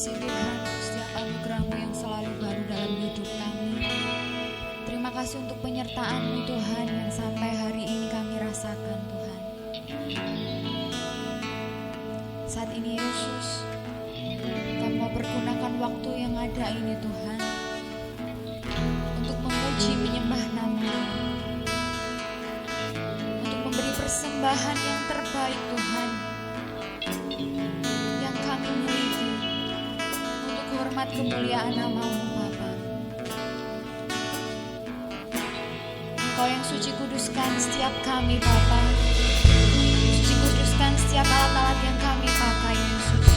kasih Tuhan untuk setiap anugerah-Mu yang selalu baru dalam hidup kami. Terima kasih untuk penyertaan-Mu Tuhan yang sampai hari ini kami rasakan Tuhan. Saat ini Yesus, kami mau pergunakan waktu yang ada ini Tuhan untuk memuji menyembah nama-Mu, untuk memberi persembahan yang terbaik Tuhan yang kami miliki untuk hormat kemuliaan nama-Mu Bapa. Engkau yang suci kuduskan setiap kami Bapa, suci kuduskan setiap alat-alat yang kami pakai Yesus.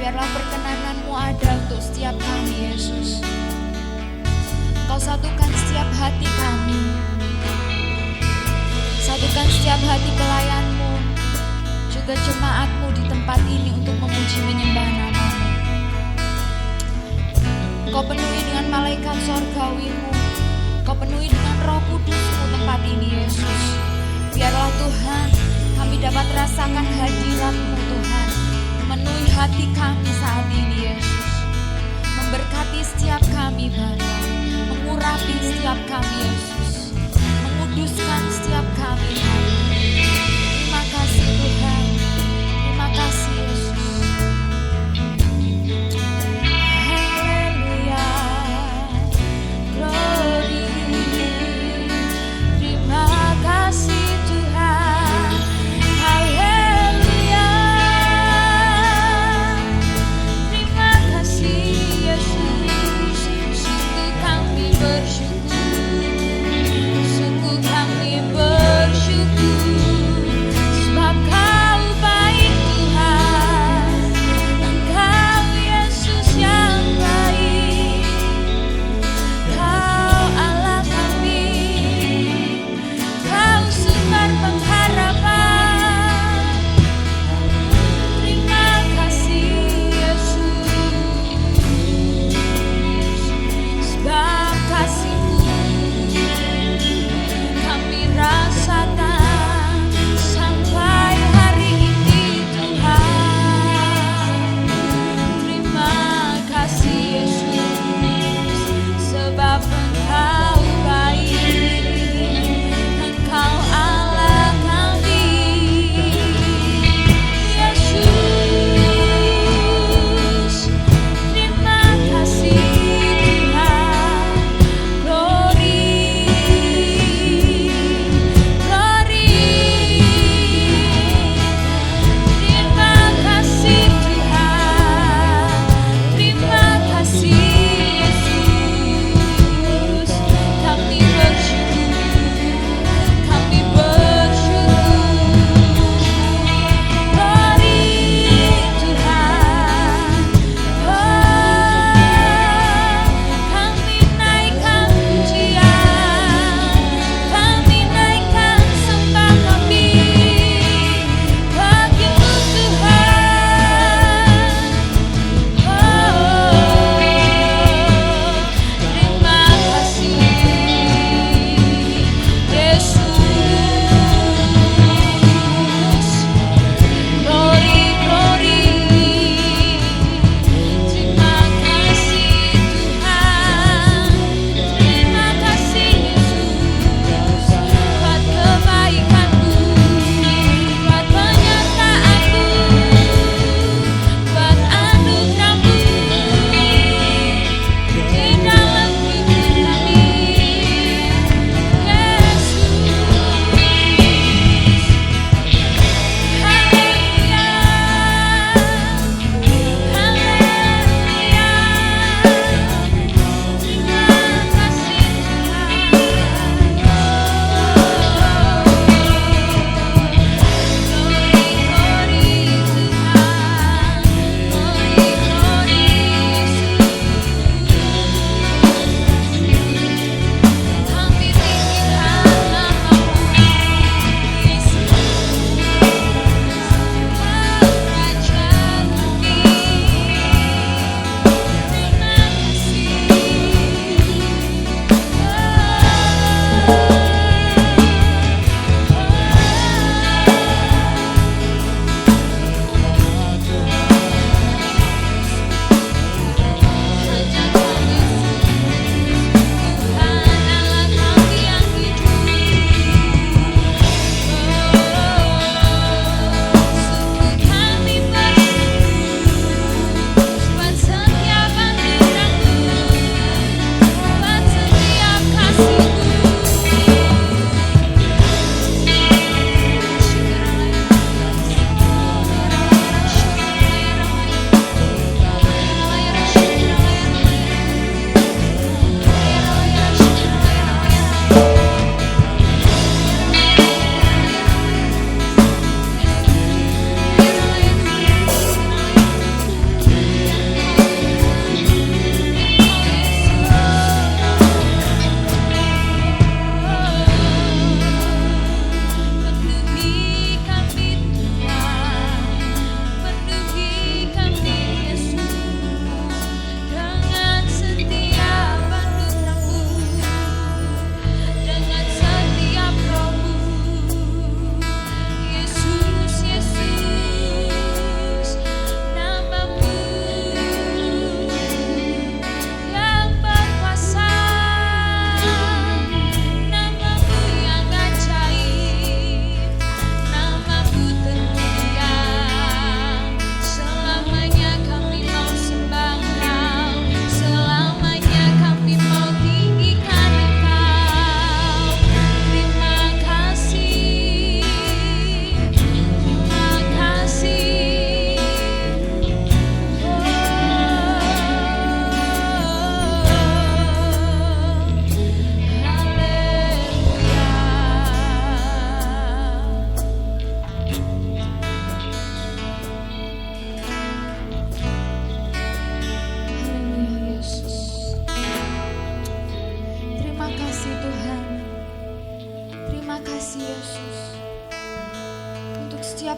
Biarlah perkenanan-Mu ada untuk setiap kami Yesus. Engkau satukan setiap hati kami, satukan setiap hati pelayan-Mu, juga jemaat-Mu di tempat ini untuk memuji menyembah nama-Mu. Kau penuhi dengan malaikat sorgawi-Mu, Kau penuhi dengan Roh Kudus-Mu tempat ini Yesus. Biarlah Tuhan kami dapat rasakan hadirat-Mu Tuhan, memenuhi hati kami saat ini Yesus. Memberkati setiap kami Bapa, mengurapi setiap kami Yesus, menguduskan setiap kami Bapa. Terima kasih Tuhan, terima kasih Yesus. Haleluya, glory. Terima kasih Tuhan, haleluya. Terima kasih Yesus, sungguh kami bersyukur.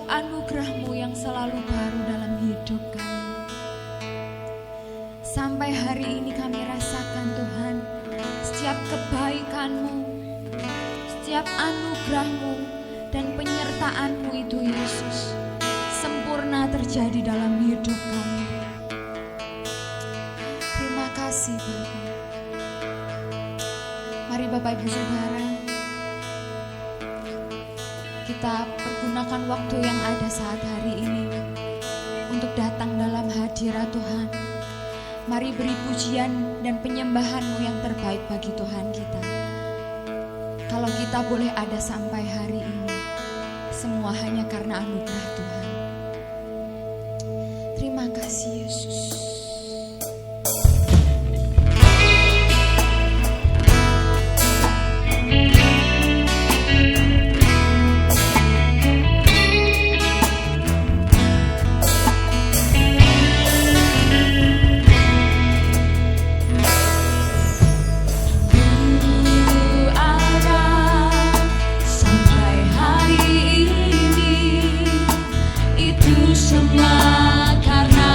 anugerah-Mu yang selalu baru dalam hidup kami. Sampai hari ini kami rasakan Tuhan, setiap kebaikan-Mu, setiap anugerah-Mu dan penyertaan-Mu itu Yesus sempurna terjadi dalam hidup kami. Terima kasih Bapa. Mari Bapak Ibu Saudara, kita pergunakan waktu yang ada saat hari ini untuk datang dalam hadirat Tuhan. Mari beri pujian dan penyembahan-Mu yang terbaik bagi Tuhan kita. Kalau kita boleh ada sampai hari ini, semua hanya karena anugerah Tuhan. Terima kasih Yesus. Semua karena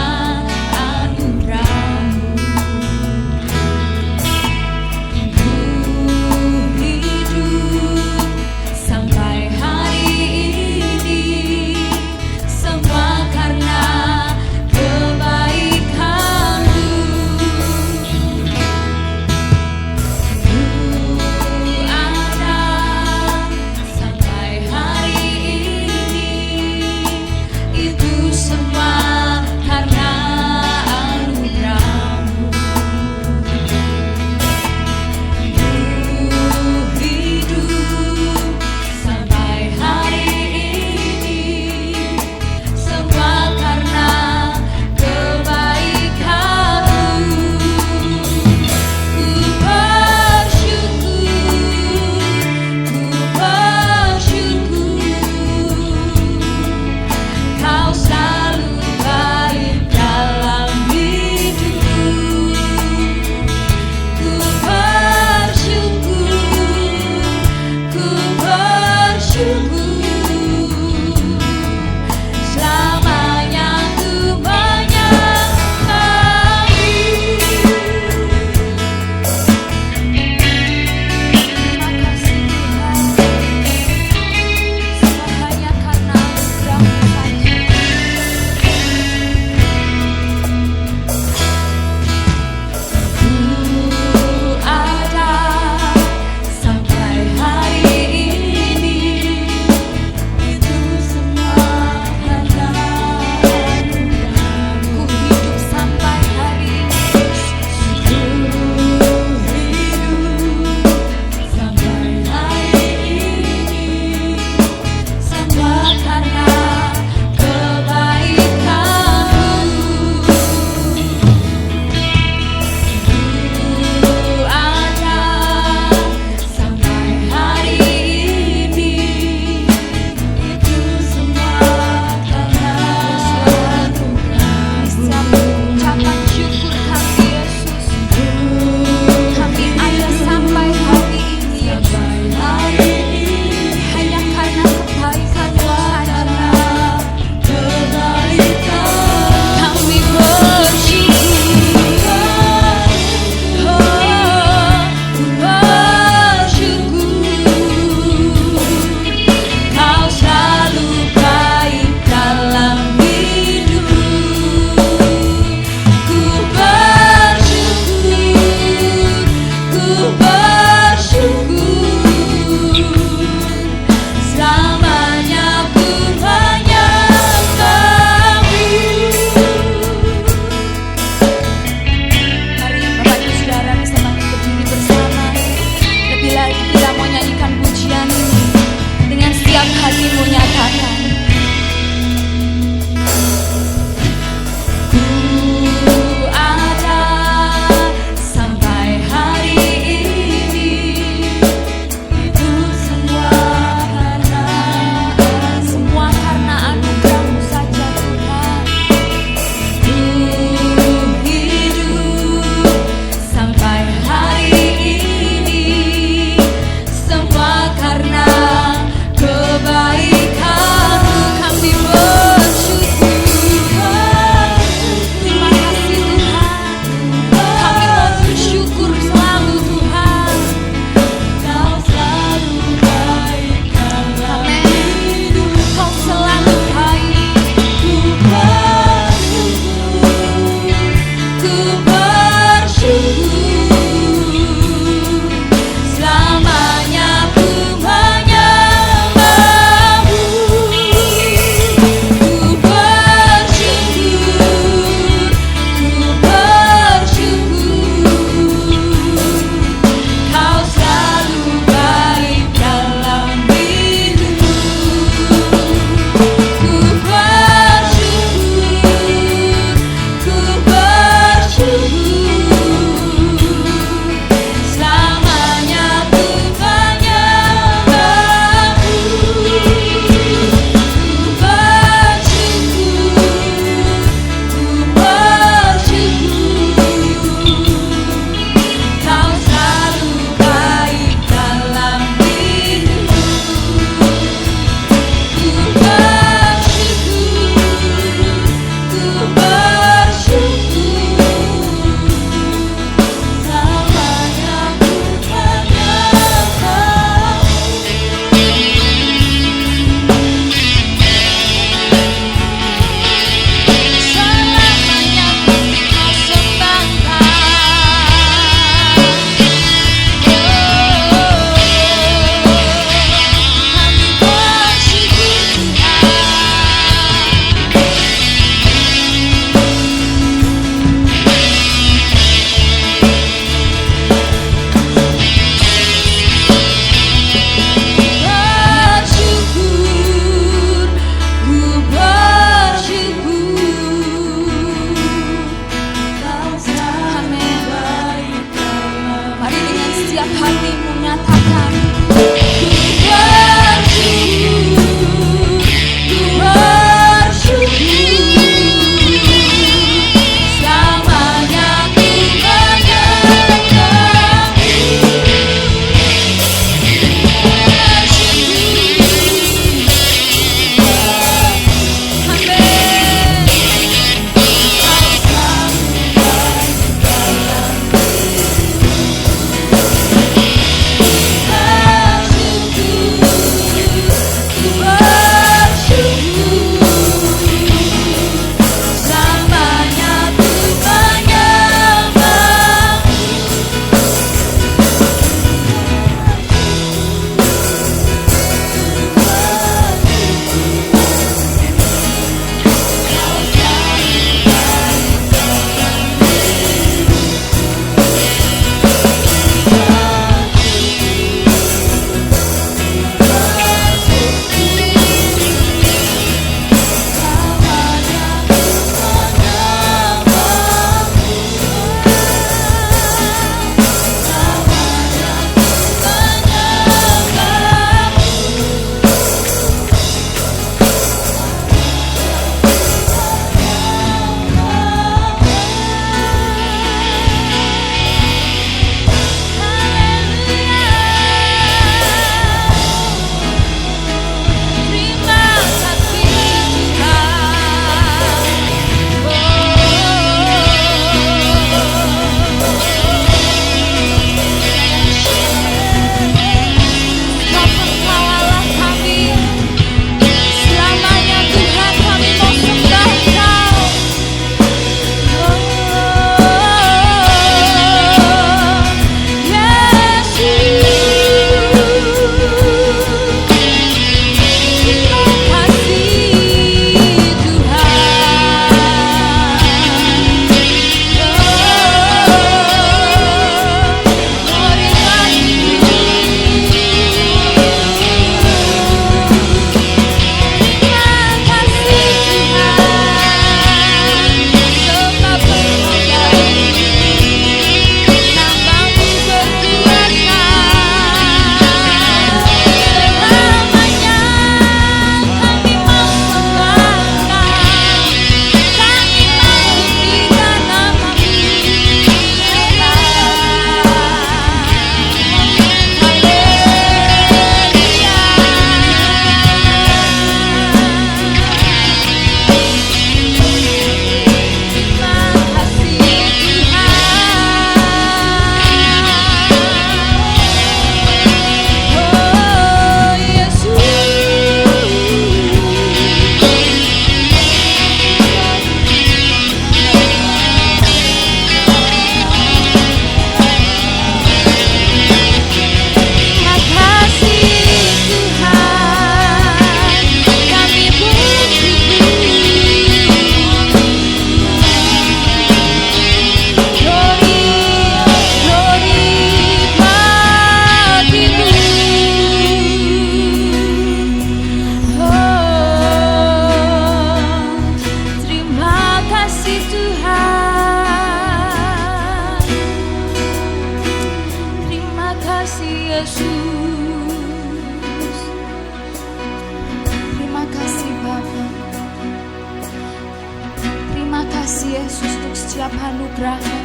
anugerah-Mu,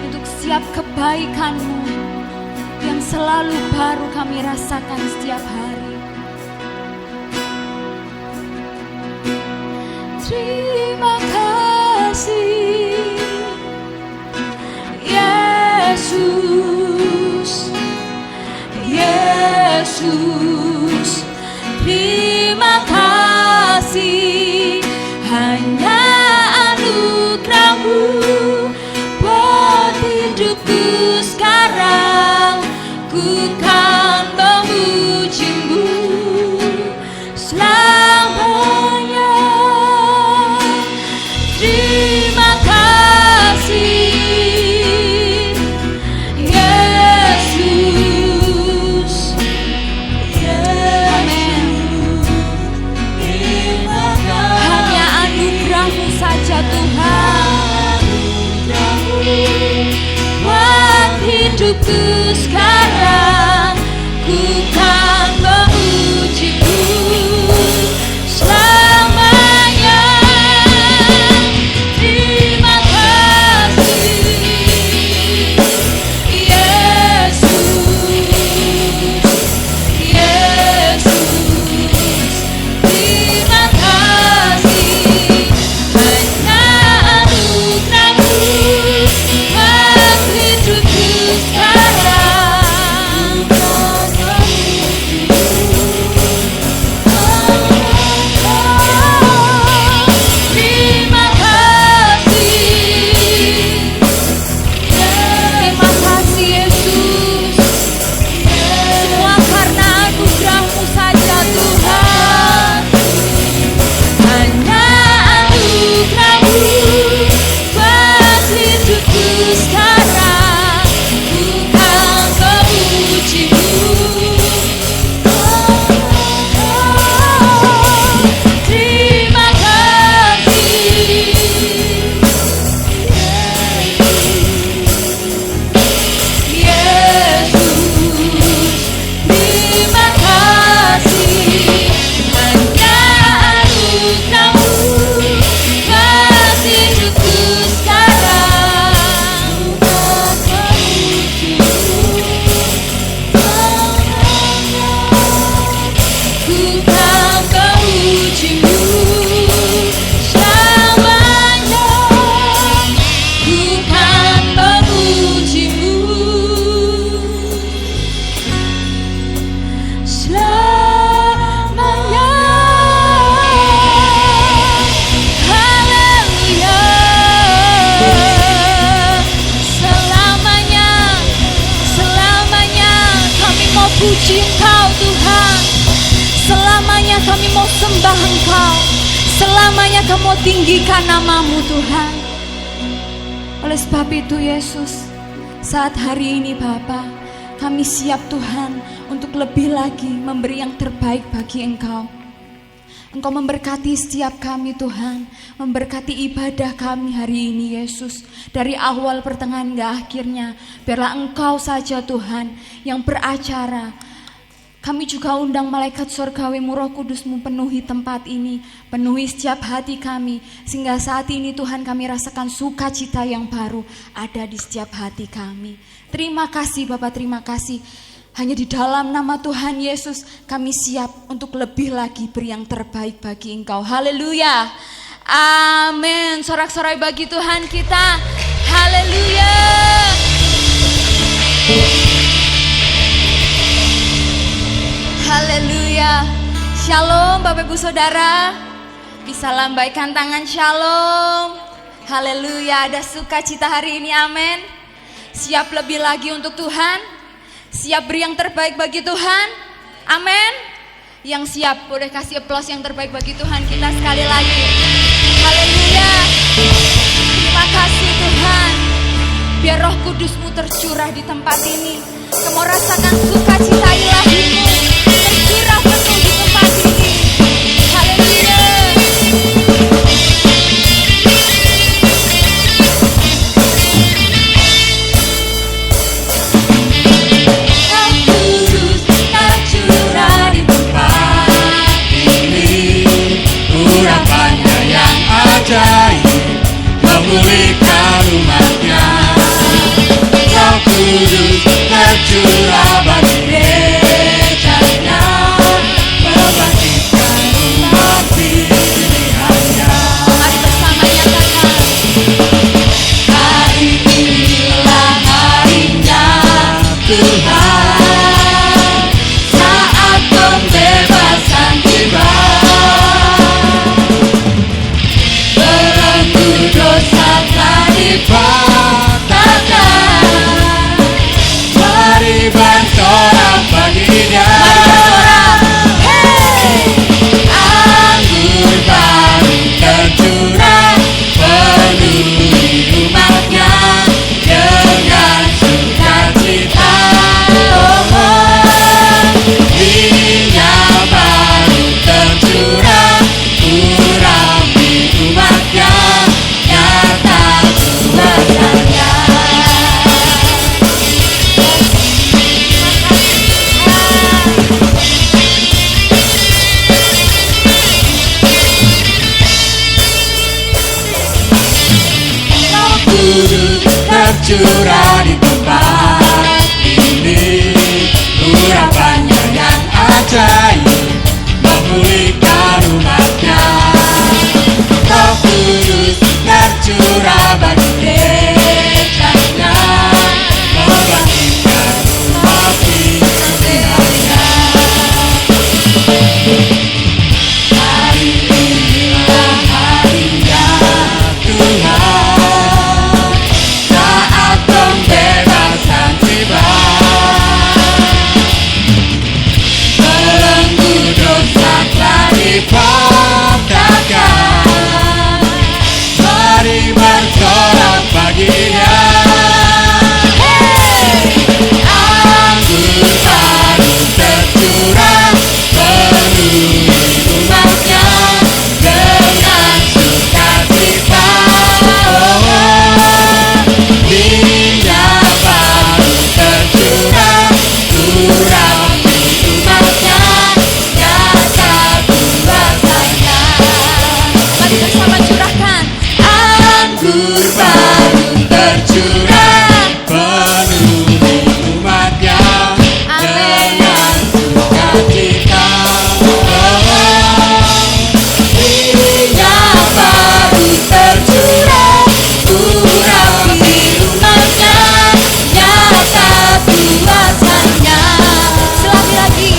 untuk setiap kebaikan-Mu yang selalu baru kami rasakan setiap hari. Terima kasih Yesus, Yesus. Terima kasih, hanya anugerah-Mu buat hidupku sekarang. Ku kan memuji-Mu selamanya. Terima kasih Yesus, Yesus. Hanya anugerah-Mu saja Tuhan, buat hidupku sekarang. Ku kan memuji-Mu selamanya. Terima kasih Yesus, Yesus. Terima kasih, hanya anugerah-Mu buat hidupku sekarang. Terima kasih Yesus, semua karena anugerah-Mu saja Tuhan. Hanya anugerah-Mu buat hidupku sekarang. Ku kan memuji-Mu. Terima kasih Yesus, terima kasih, hanya anugerah-Mu buat hidupku sekarang. Ku kan memuji-Mu selamanya. Ku kan memuji-Mu selamanya. Haleluya. Selamanya, selamanya kami mau puji Engkau Tuhan. Selamanya kami mau sembah Engkau. Selamanya kami mau tinggikan nama-Mu Tuhan. Oleh sebab itu Yesus, saat hari ini Bapa, kami siap Tuhan untuk lebih lagi memberi yang terbaik bagi Engkau. Engkau memberkati setiap kami Tuhan, memberkati ibadah kami hari ini Yesus. Dari awal pertengahan hingga akhirnya, biarlah Engkau saja Tuhan yang beracara. Kami juga undang malaikat surgawi-Mu, Roh Kudus-Mu penuhi tempat ini, penuhi setiap hati kami, sehingga saat ini Tuhan kami rasakan sukacita yang baru ada di setiap hati kami. Terima kasih Bapak, terima kasih. Hanya di dalam nama Tuhan Yesus kami siap untuk lebih lagi beri yang terbaik bagi Engkau. Haleluya. Amin. Sorak-sorai bagi Tuhan kita. Haleluya. Haleluya. Shalom Bapak Ibu Saudara. Bisa lambaikan tangan shalom. Haleluya. Ada sukacita hari ini, amin. Siap lebih lagi untuk Tuhan. Siap beri yang terbaik bagi Tuhan, amin. Yang siap boleh kasih aplaus yang terbaik bagi Tuhan kita sekali lagi. Haleluya. Terima kasih Tuhan. Biar Roh Kudus-Mu tercurah di tempat ini. Kamu rasakan sukacita ilahi-Mu tercurah penuh di tempat ini. Haleluya. Urapannya yang ajaib memulihkan umat. Tuhan, saat pembebasan tiba, belenggu dosa telah dipatahkan. Mari bersorak baginya, anggur baru tercurah, penuhi umatnya dengan sukacita. Minyak baru tercurah, urapi umatnya, nyata kuasanya. Roh Kudus tercurah di tempat ini, urapannya yang ajaib memulihkan umatnya. Roh Kudus tercurah bagi dekatnya, membangkitkan api kebenarannya. Hari inilah harinya Tuhan, saat pembebasan tiba, belenggu dosa telah dipatahkan. Mari bersorak baginya, anggur baru tercurah, penuhi umatnya dengan sukacita. Minyak baru tercurah, urapi umatnya, nyata kuasanya. Mari bersama curahkan. Anggur baru tercurah, penuhi umatnya dengan sukacita. Minyak baru tercurah, urapi umatnya, nyata kuasanya. Sekali lagi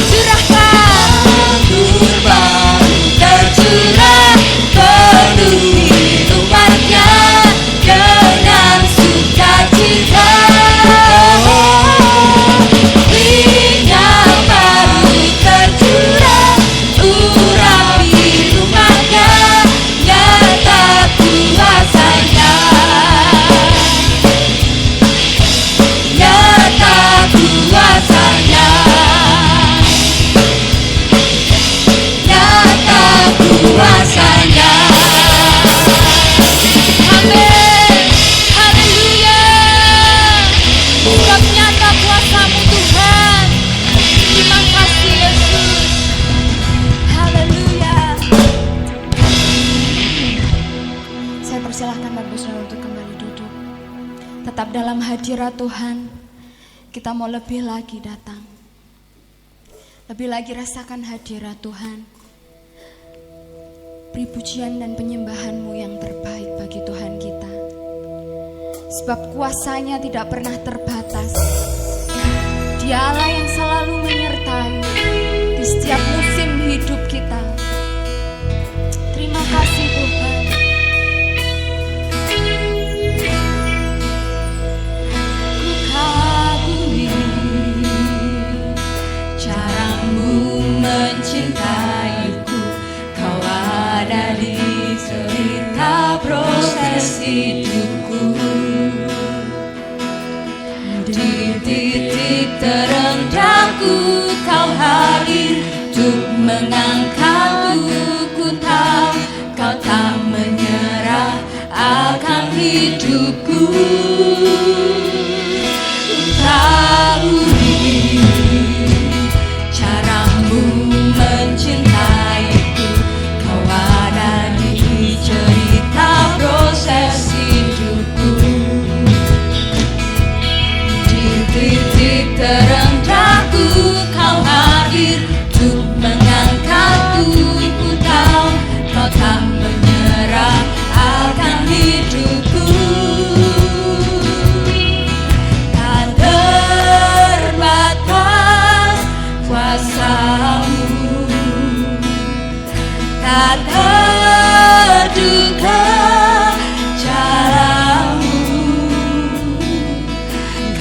curahkan. Anggur baru tercurah, penuhi umatnya dengan sukacita. Minyak baru tercurah, urapi umatnya, nyata kuasanya. Nyata kuasanya, nyata kuasanya. Amin. Haleluya. Sebab nyata kuasa-Mu Tuhan. Terima kasih Yesus. Haleluya. Saya persilahkan Bapak Saudara untuk kembali duduk. Tetap dalam hadirat Tuhan. Kita mau lebih lagi datang. Lebih lagi rasakan hadirat Tuhan. Beri pujian dan penyembahan-Mu yang terbaik bagi Tuhan kita. Sebab kuasa-Nya tidak pernah terbatas. Dia Allah yang selalu menyertai di setiap musim hidup kita. Terima kasih Tuhan. Ku kagumi Caramu mencintaiku, kau ada di cerita proses hidupku. Di titik terendahku kau hadir untuk mengangkatku. Ku tahu kau tak menyerah akan hidupku. Ku tahu caramu mencintaiku, kau ada di cerita proses hidupku. Di titik terendahku kau hadir untuk mengangkatku. Ku tahu kau tak menyerah akan hidupku.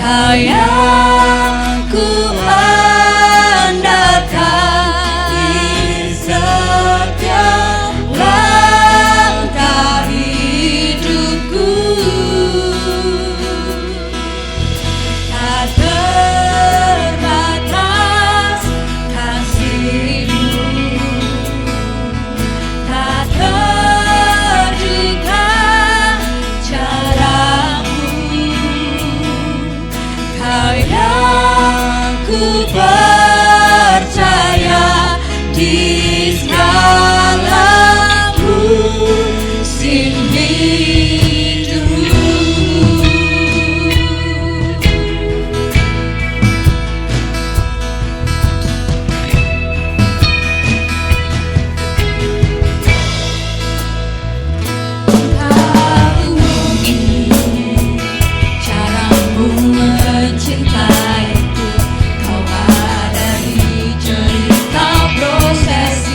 Kau yang ku andalkan di setiap langkah hidupku. Tak terbatas kasih-Mu, tak terduga cara-Mu. Kau yang ku percaya di segala musim hidupku. Kau ingin cara-Mu mencintaiku. Kau ada di cerita prosesku.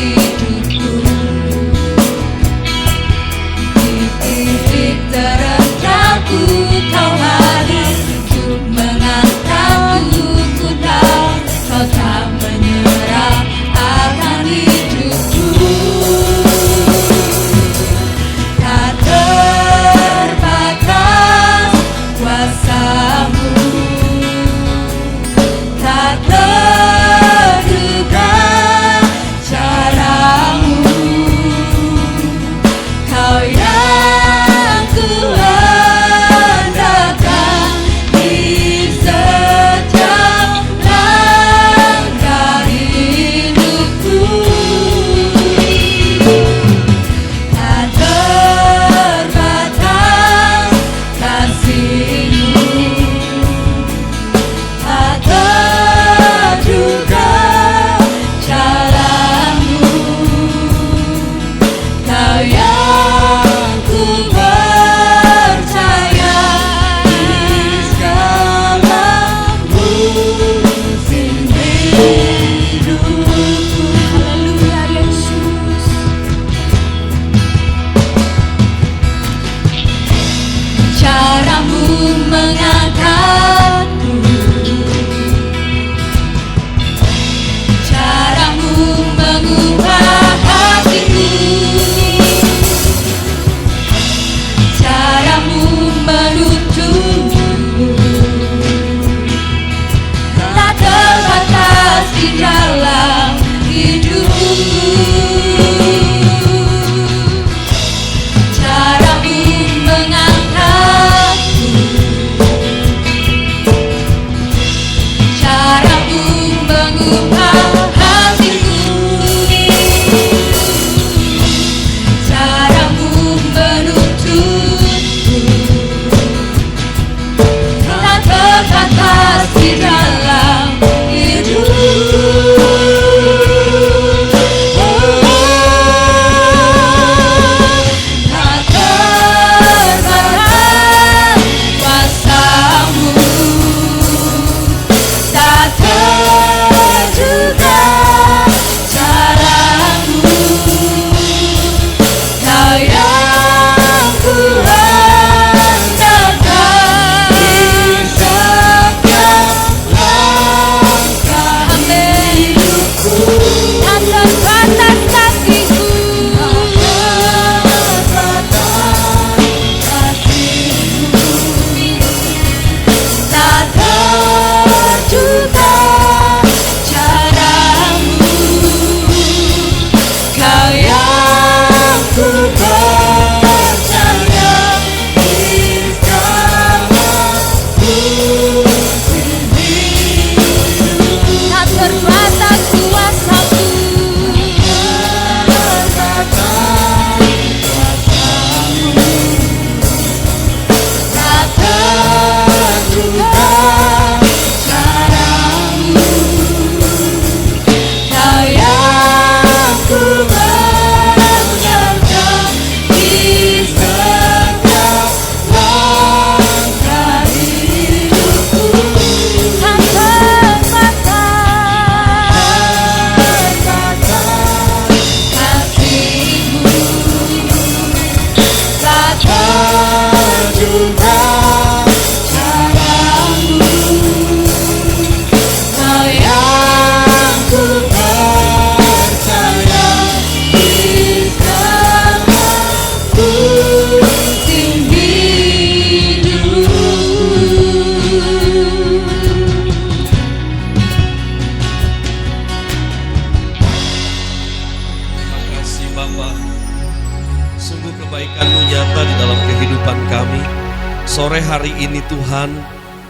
hari ini Tuhan,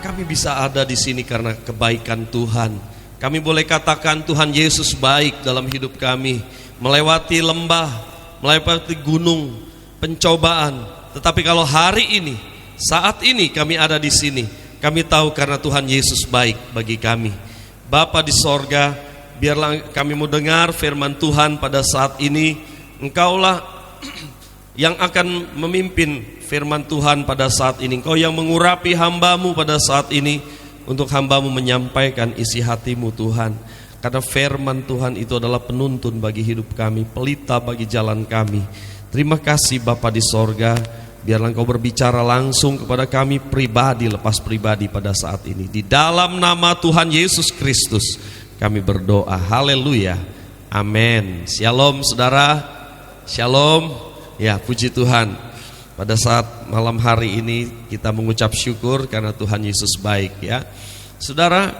kami bisa ada di sini karena kebaikan Tuhan. Kami boleh katakan Tuhan Yesus baik dalam hidup kami, melewati lembah, melewati gunung, pencobaan. Tetapi kalau hari ini, saat ini kami ada di sini, kami tahu karena Tuhan Yesus baik bagi kami. Bapa di sorga, biarlah kami mau dengar firman Tuhan pada saat ini. Engkaulah yang akan memimpin firman Tuhan pada saat ini. Engkau yang mengurapi hamba-Mu pada saat ini, untuk hamba-Mu menyampaikan isi hati-Mu Tuhan. Karena firman Tuhan itu adalah penuntun bagi hidup kami, pelita bagi jalan kami. Terima kasih Bapa di sorga. Biarlah Engkau berbicara langsung kepada kami pribadi, lepas pribadi pada saat ini. Di dalam nama Tuhan Yesus Kristus kami berdoa. Haleluya. Amin. Shalom saudara. Shalom. Ya, puji Tuhan. Pada saat malam hari ini kita mengucap syukur karena Tuhan Yesus baik ya. Saudara,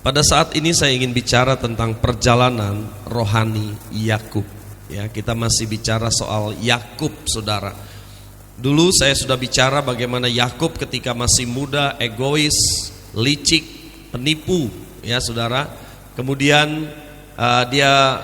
pada saat ini saya ingin bicara tentang perjalanan rohani Yakub. Ya, kita masih bicara soal Yakub, saudara. Dulu saya sudah bicara bagaimana Yakub ketika masih muda, egois, licik, penipu, ya saudara. Kemudian dia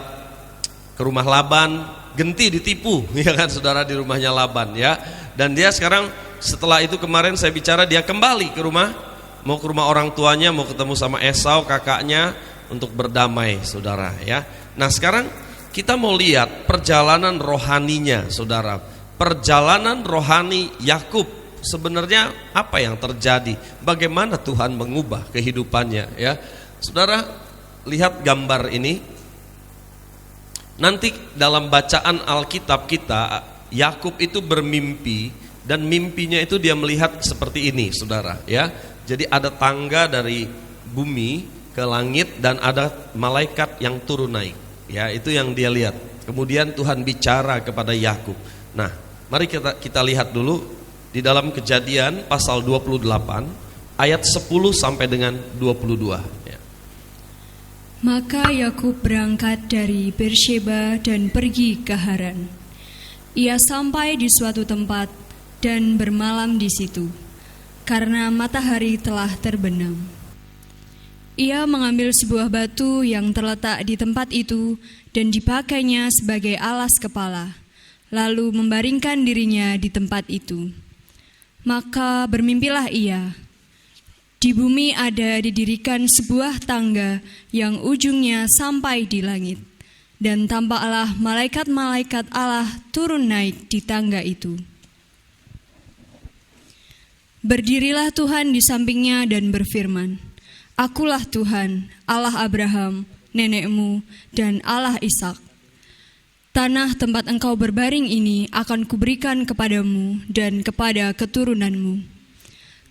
ke rumah Laban, genti ditipu, ya kan saudara, di rumahnya Laban ya. Dan dia sekarang setelah itu kemarin saya bicara dia kembali ke rumah, mau ke rumah orang tuanya, mau ketemu sama Esau kakaknya untuk berdamai, saudara ya. Nah sekarang kita mau lihat perjalanan rohaninya, saudara. Perjalanan rohani Yakub, sebenarnya apa yang terjadi? Bagaimana Tuhan mengubah kehidupannya ya. Saudara, lihat gambar ini. Nanti dalam bacaan Alkitab kita, Yakub itu bermimpi, dan mimpinya itu dia melihat seperti ini, saudara ya. Jadi ada tangga dari bumi ke langit dan ada malaikat yang turun naik. Ya, itu yang dia lihat. Kemudian Tuhan bicara kepada Yakub. Nah, mari kita lihat dulu di dalam Kejadian pasal 28 ayat 10 sampai dengan 22 ya. Maka Yakub berangkat dari Beersheba dan pergi ke Haran. Ia sampai di suatu tempat dan bermalam di situ, karena matahari telah terbenam. Ia mengambil sebuah batu yang terletak di tempat itu dan dipakainya sebagai alas kepala, lalu membaringkan dirinya di tempat itu. Maka bermimpilah ia. Di bumi ada didirikan sebuah tangga yang ujungnya sampai di langit, dan tampaklah malaikat-malaikat Allah turun naik di tangga itu. Berdirilah Tuhan di sampingnya dan berfirman, Akulah Tuhan, Allah Abraham, nenekmu, dan Allah Ishak. Tanah tempat engkau berbaring ini akan kuberikan kepadamu dan kepada keturunanmu.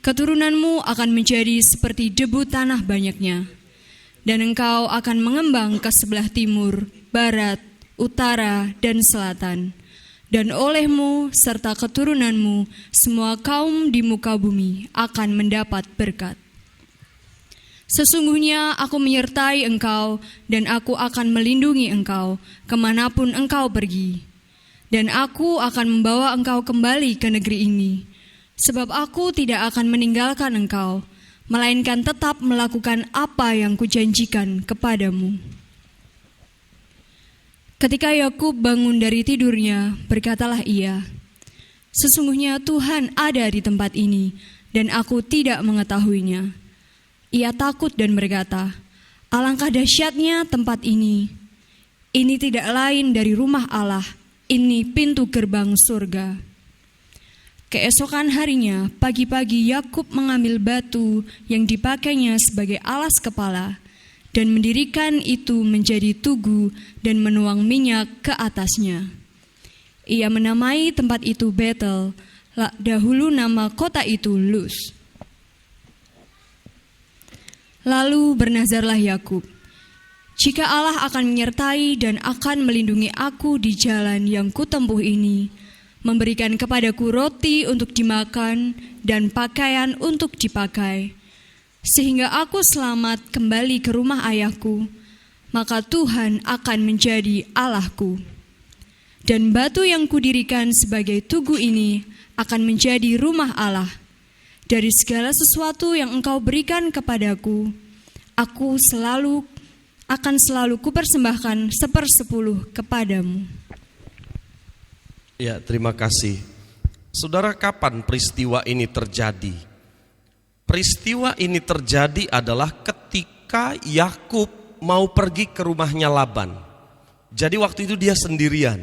Keturunanmu akan menjadi seperti debu tanah banyaknya, dan engkau akan mengembang ke sebelah timur, barat, utara, dan selatan. Dan olehmu serta keturunanmu, semua kaum di muka bumi akan mendapat berkat. Sesungguhnya aku menyertai engkau dan aku akan melindungi engkau kemanapun engkau pergi. Dan aku akan membawa engkau kembali ke negeri ini. Sebab aku tidak akan meninggalkan engkau, melainkan tetap melakukan apa yang kujanjikan kepadamu. Ketika Yakub bangun dari tidurnya, berkatalah ia, Sesungguhnya Tuhan ada di tempat ini dan aku tidak mengetahuinya. Ia takut dan berkata, Alangkah dahsyatnya tempat ini. Ini tidak lain dari rumah Allah, ini pintu gerbang surga. Keesokan harinya, pagi-pagi Yakub mengambil batu yang dipakainya sebagai alas kepala dan mendirikan itu menjadi tugu dan menuang minyak ke atasnya. Ia menamai tempat itu Betel, dahulu nama kota itu Luz. Lalu bernazarlah Yakub, Jika Allah akan menyertai dan akan melindungi aku di jalan yang kutempuh ini, memberikan kepadaku roti untuk dimakan dan pakaian untuk dipakai, sehingga aku selamat kembali ke rumah ayahku, maka Tuhan akan menjadi Allahku. Dan batu yang kudirikan sebagai tugu ini akan menjadi rumah Allah. Dari segala sesuatu yang Engkau berikan kepadaku, aku akan selalu kupersembahkan 1/10 kepadamu. Ya, terima kasih. Saudara, kapan peristiwa ini terjadi? Peristiwa ini terjadi adalah ketika Yakub mau pergi ke rumahnya Laban. Jadi waktu itu dia sendirian.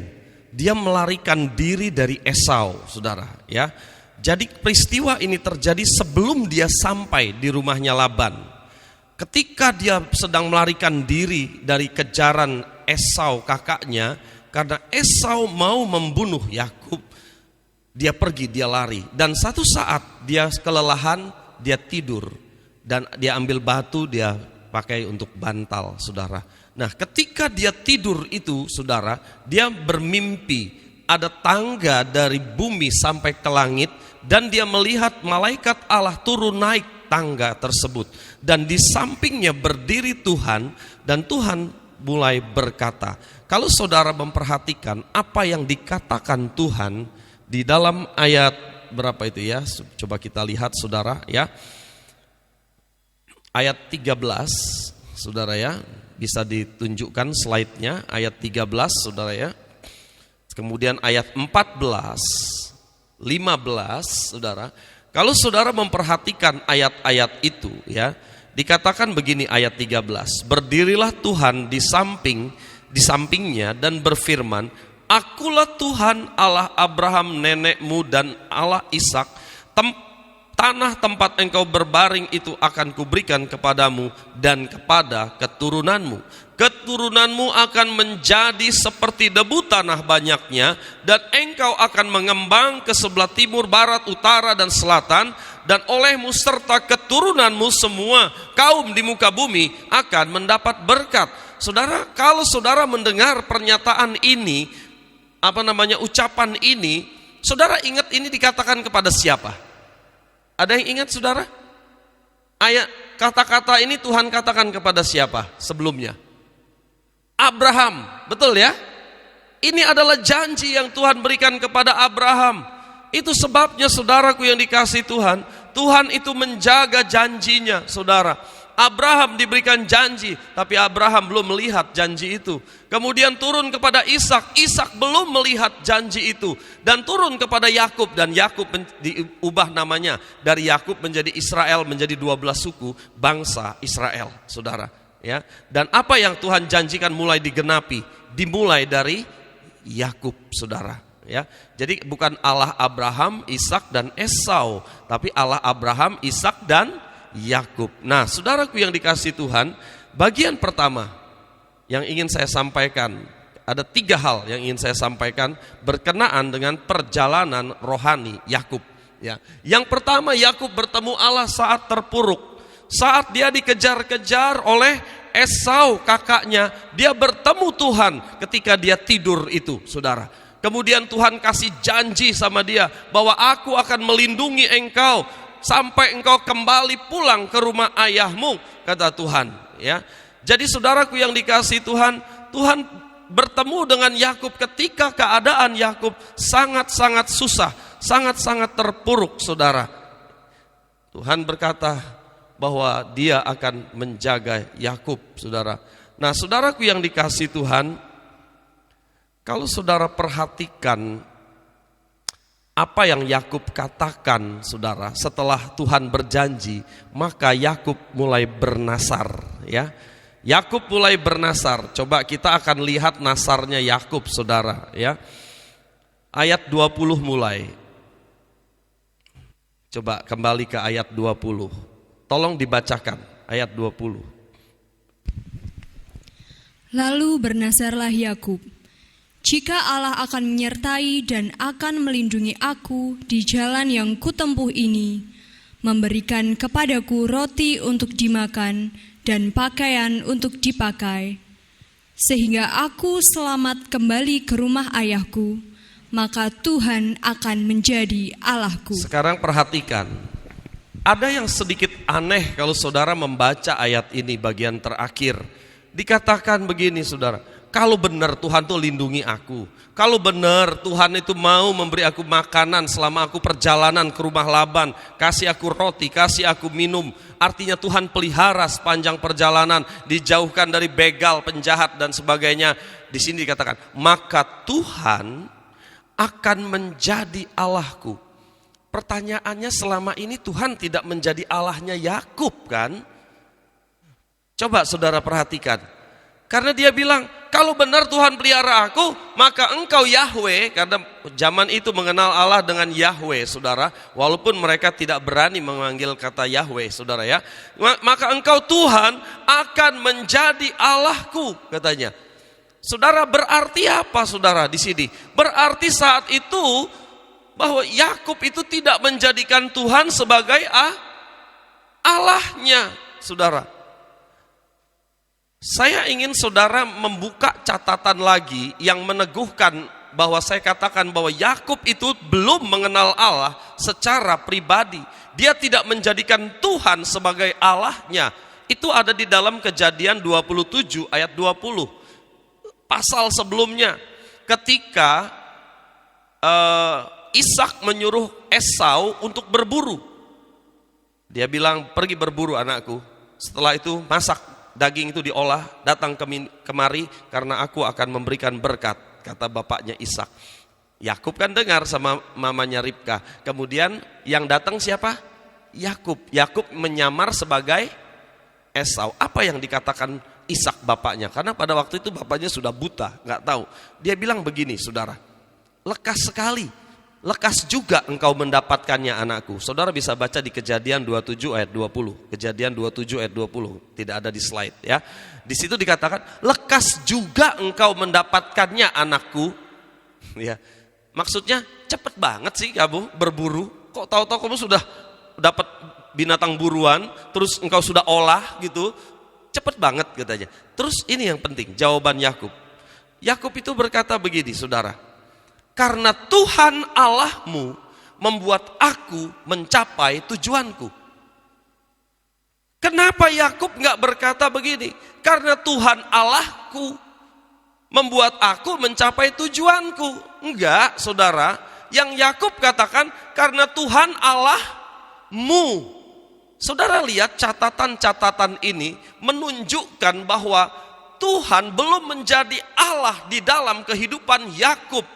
Dia melarikan diri dari Esau, saudara, ya. Jadi peristiwa ini terjadi sebelum dia sampai di rumahnya Laban. Ketika dia sedang melarikan diri dari kejaran Esau kakaknya, karena Esau mau membunuh Yakub, dia pergi, dia lari. Dan satu saat dia kelelahan, dia tidur. Dan dia ambil batu, dia pakai untuk bantal, saudara. Nah, ketika dia tidur itu, saudara, dia bermimpi ada tangga dari bumi sampai ke langit, dan dia melihat malaikat Allah turun naik tangga tersebut, dan di sampingnya berdiri Tuhan, dan Tuhan mulai berkata. Kalau saudara memperhatikan apa yang dikatakan Tuhan di dalam ayat berapa itu ya? Coba kita lihat, saudara, ya. Ayat 13, saudara, ya. Bisa ditunjukkan slide-nya, ayat 13, saudara, ya. Kemudian ayat 14, 15, saudara. Kalau saudara memperhatikan ayat-ayat itu, ya, dikatakan begini ayat 13. Berdirilah Tuhan di sampingnya dan berfirman, Akulah Tuhan Allah Abraham nenekmu dan Allah Ishak. Tanah tempat engkau berbaring itu akan kuberikan kepadamu dan kepada keturunanmu. Keturunanmu akan menjadi seperti debu tanah banyaknya, dan engkau akan mengembang ke sebelah timur, barat, utara, dan selatan, dan olehmu serta keturunanmu semua kaum di muka bumi akan mendapat berkat. Saudara, kalau saudara mendengar pernyataan ini, ucapan ini, saudara ingat ini dikatakan kepada siapa? Ada yang ingat, saudara? Ayat kata-kata ini Tuhan katakan kepada siapa sebelumnya? Abraham, betul ya? Ini adalah janji yang Tuhan berikan kepada Abraham. Itu sebabnya, saudaraku yang dikasihi Tuhan, Tuhan itu menjaga janjinya, saudara. Abraham diberikan janji, tapi Abraham belum melihat janji itu. Kemudian turun kepada Ishak, Ishak belum melihat janji itu. Dan turun kepada Yakub, dan Yakub diubah namanya. Dari Yakub menjadi Israel, menjadi 12 suku bangsa Israel, saudara. Ya. Dan apa yang Tuhan janjikan mulai digenapi, dimulai dari Yakub, saudara. Ya. Jadi bukan Allah Abraham, Ishak dan Esau, tapi Allah Abraham, Ishak dan Yakub. Nah, saudaraku yang dikasihi Tuhan, bagian pertama yang ingin saya sampaikan, ada 3 hal yang ingin saya sampaikan berkenaan dengan perjalanan rohani Yakub. Ya. Yang pertama, Yakub bertemu Allah saat terpuruk, saat dia dikejar-kejar oleh Esau kakaknya. Dia bertemu Tuhan ketika dia tidur itu, saudara. Kemudian Tuhan kasih janji sama dia bahwa aku akan melindungi engkau sampai engkau kembali pulang ke rumah ayahmu, kata Tuhan, ya. Jadi saudaraku yang dikasihi Tuhan, Tuhan bertemu dengan Yakub ketika keadaan Yakub sangat-sangat susah, sangat-sangat terpuruk, saudara. Tuhan berkata bahwa dia akan menjaga Yakub, saudara. Nah, saudaraku yang dikasihi Tuhan, kalau saudara perhatikan apa yang Yakub katakan, saudara, setelah Tuhan berjanji, maka Yakub mulai bernasar, ya. Yakub mulai bernasar. Coba kita akan lihat nasarnya Yakub, saudara, ya. Ayat 20 mulai. Coba kembali ke ayat 20. Tolong dibacakan ayat 20. Lalu bernasarlah Yakub, jika Allah akan menyertai dan akan melindungi aku di jalan yang kutempuh ini, memberikan kepadaku roti untuk dimakan dan pakaian untuk dipakai, sehingga aku selamat kembali ke rumah ayahku, maka Tuhan akan menjadi Allahku. Sekarang perhatikan, ada yang sedikit aneh kalau saudara membaca ayat ini bagian terakhir. Dikatakan begini, saudara, kalau benar Tuhan tuh lindungi aku, kalau benar Tuhan itu mau memberi aku makanan selama aku perjalanan ke rumah Laban, kasih aku roti, kasih aku minum, artinya Tuhan pelihara sepanjang perjalanan, dijauhkan dari begal, penjahat dan sebagainya. Di sini dikatakan, maka Tuhan akan menjadi Allahku. Pertanyaannya, selama ini Tuhan tidak menjadi Allahnya Yakub kan? Coba saudara perhatikan. Karena dia bilang, kalau benar Tuhan pelihara aku, maka engkau Yahweh. Karena zaman itu mengenal Allah dengan Yahweh, saudara. Walaupun mereka tidak berani memanggil kata Yahweh, saudara ya. Maka engkau Tuhan akan menjadi Allahku, katanya. Saudara, berarti apa saudara di sini? Berarti saat itu bahwa Yakub itu tidak menjadikan Tuhan sebagai Allahnya, saudara. Saya ingin saudara membuka catatan lagi yang meneguhkan bahwa saya katakan bahwa Yakub itu belum mengenal Allah secara pribadi. Dia tidak menjadikan Tuhan sebagai Allahnya. Itu ada di dalam Kejadian 27 ayat 20. Pasal sebelumnya ketika Ishak menyuruh Esau untuk berburu. Dia bilang, pergi berburu anakku. Setelah itu masak daging itu, diolah, datang kemari karena aku akan memberikan berkat, kata bapaknya Ishak. Yakub kan dengar sama mamanya Ribka. Kemudian yang datang siapa? Yakub. Yakub menyamar sebagai Esau. Apa yang dikatakan Ishak bapaknya? Karena pada waktu itu bapaknya sudah buta, nggak tahu. Dia bilang begini, saudara, lekas sekali, lekas juga engkau mendapatkannya anakku. Saudara bisa baca di Kejadian 27 ayat 20. Kejadian 27 ayat 20. Tidak ada di slide ya. Di situ dikatakan, lekas juga engkau mendapatkannya anakku. Ya. Maksudnya cepet banget sih kamu berburu. Kok tahu-tahu kamu sudah dapat binatang buruan, terus engkau sudah olah gitu. Cepet banget katanya. Terus ini yang penting, jawaban Yakub. Yakub itu berkata begini, saudara. Karena Tuhan Allahmu membuat aku mencapai tujuanku. Kenapa Yakub nggak berkata begini? Karena Tuhan Allahku membuat aku mencapai tujuanku. Enggak, saudara. Yang Yakub katakan karena Tuhan Allahmu. Saudara lihat catatan-catatan ini menunjukkan bahwa Tuhan belum menjadi Allah di dalam kehidupan Yakub.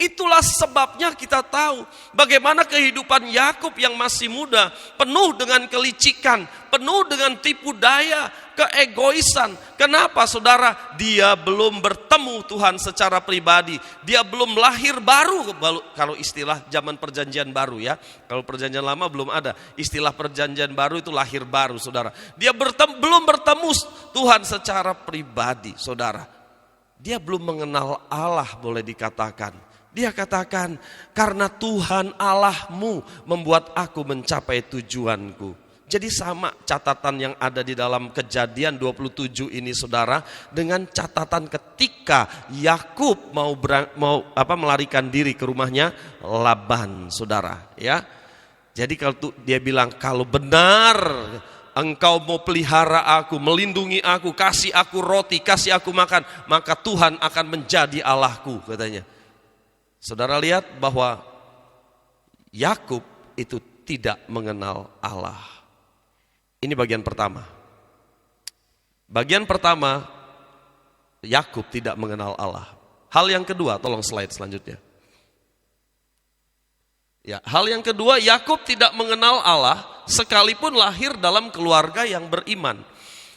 Itulah sebabnya kita tahu bagaimana kehidupan Yakub yang masih muda, penuh dengan kelicikan, penuh dengan tipu daya, keegoisan. Kenapa saudara? Dia belum bertemu Tuhan secara pribadi. Dia belum lahir baru, kalau istilah zaman perjanjian baru ya. Kalau perjanjian lama belum ada. Istilah perjanjian baru itu lahir baru, saudara. Dia belum bertemu Tuhan secara pribadi, saudara. Dia belum mengenal Allah, boleh dikatakan. Dia katakan, karena Tuhan Allahmu membuat aku mencapai tujuanku. Jadi sama catatan yang ada di dalam Kejadian 27 ini, saudara, dengan catatan ketika Yakub mau melarikan diri ke rumahnya Laban, saudara. Ya, jadi kalau dia bilang, kalau benar engkau mau pelihara aku, melindungi aku, kasih aku roti, kasih aku makan, maka Tuhan akan menjadi Allahku, katanya. Saudara lihat bahwa Yakub itu tidak mengenal Allah. Ini bagian pertama. Bagian pertama, Yakub tidak mengenal Allah. Hal yang kedua, tolong slide selanjutnya. Ya, hal yang kedua, Yakub tidak mengenal Allah sekalipun lahir dalam keluarga yang beriman.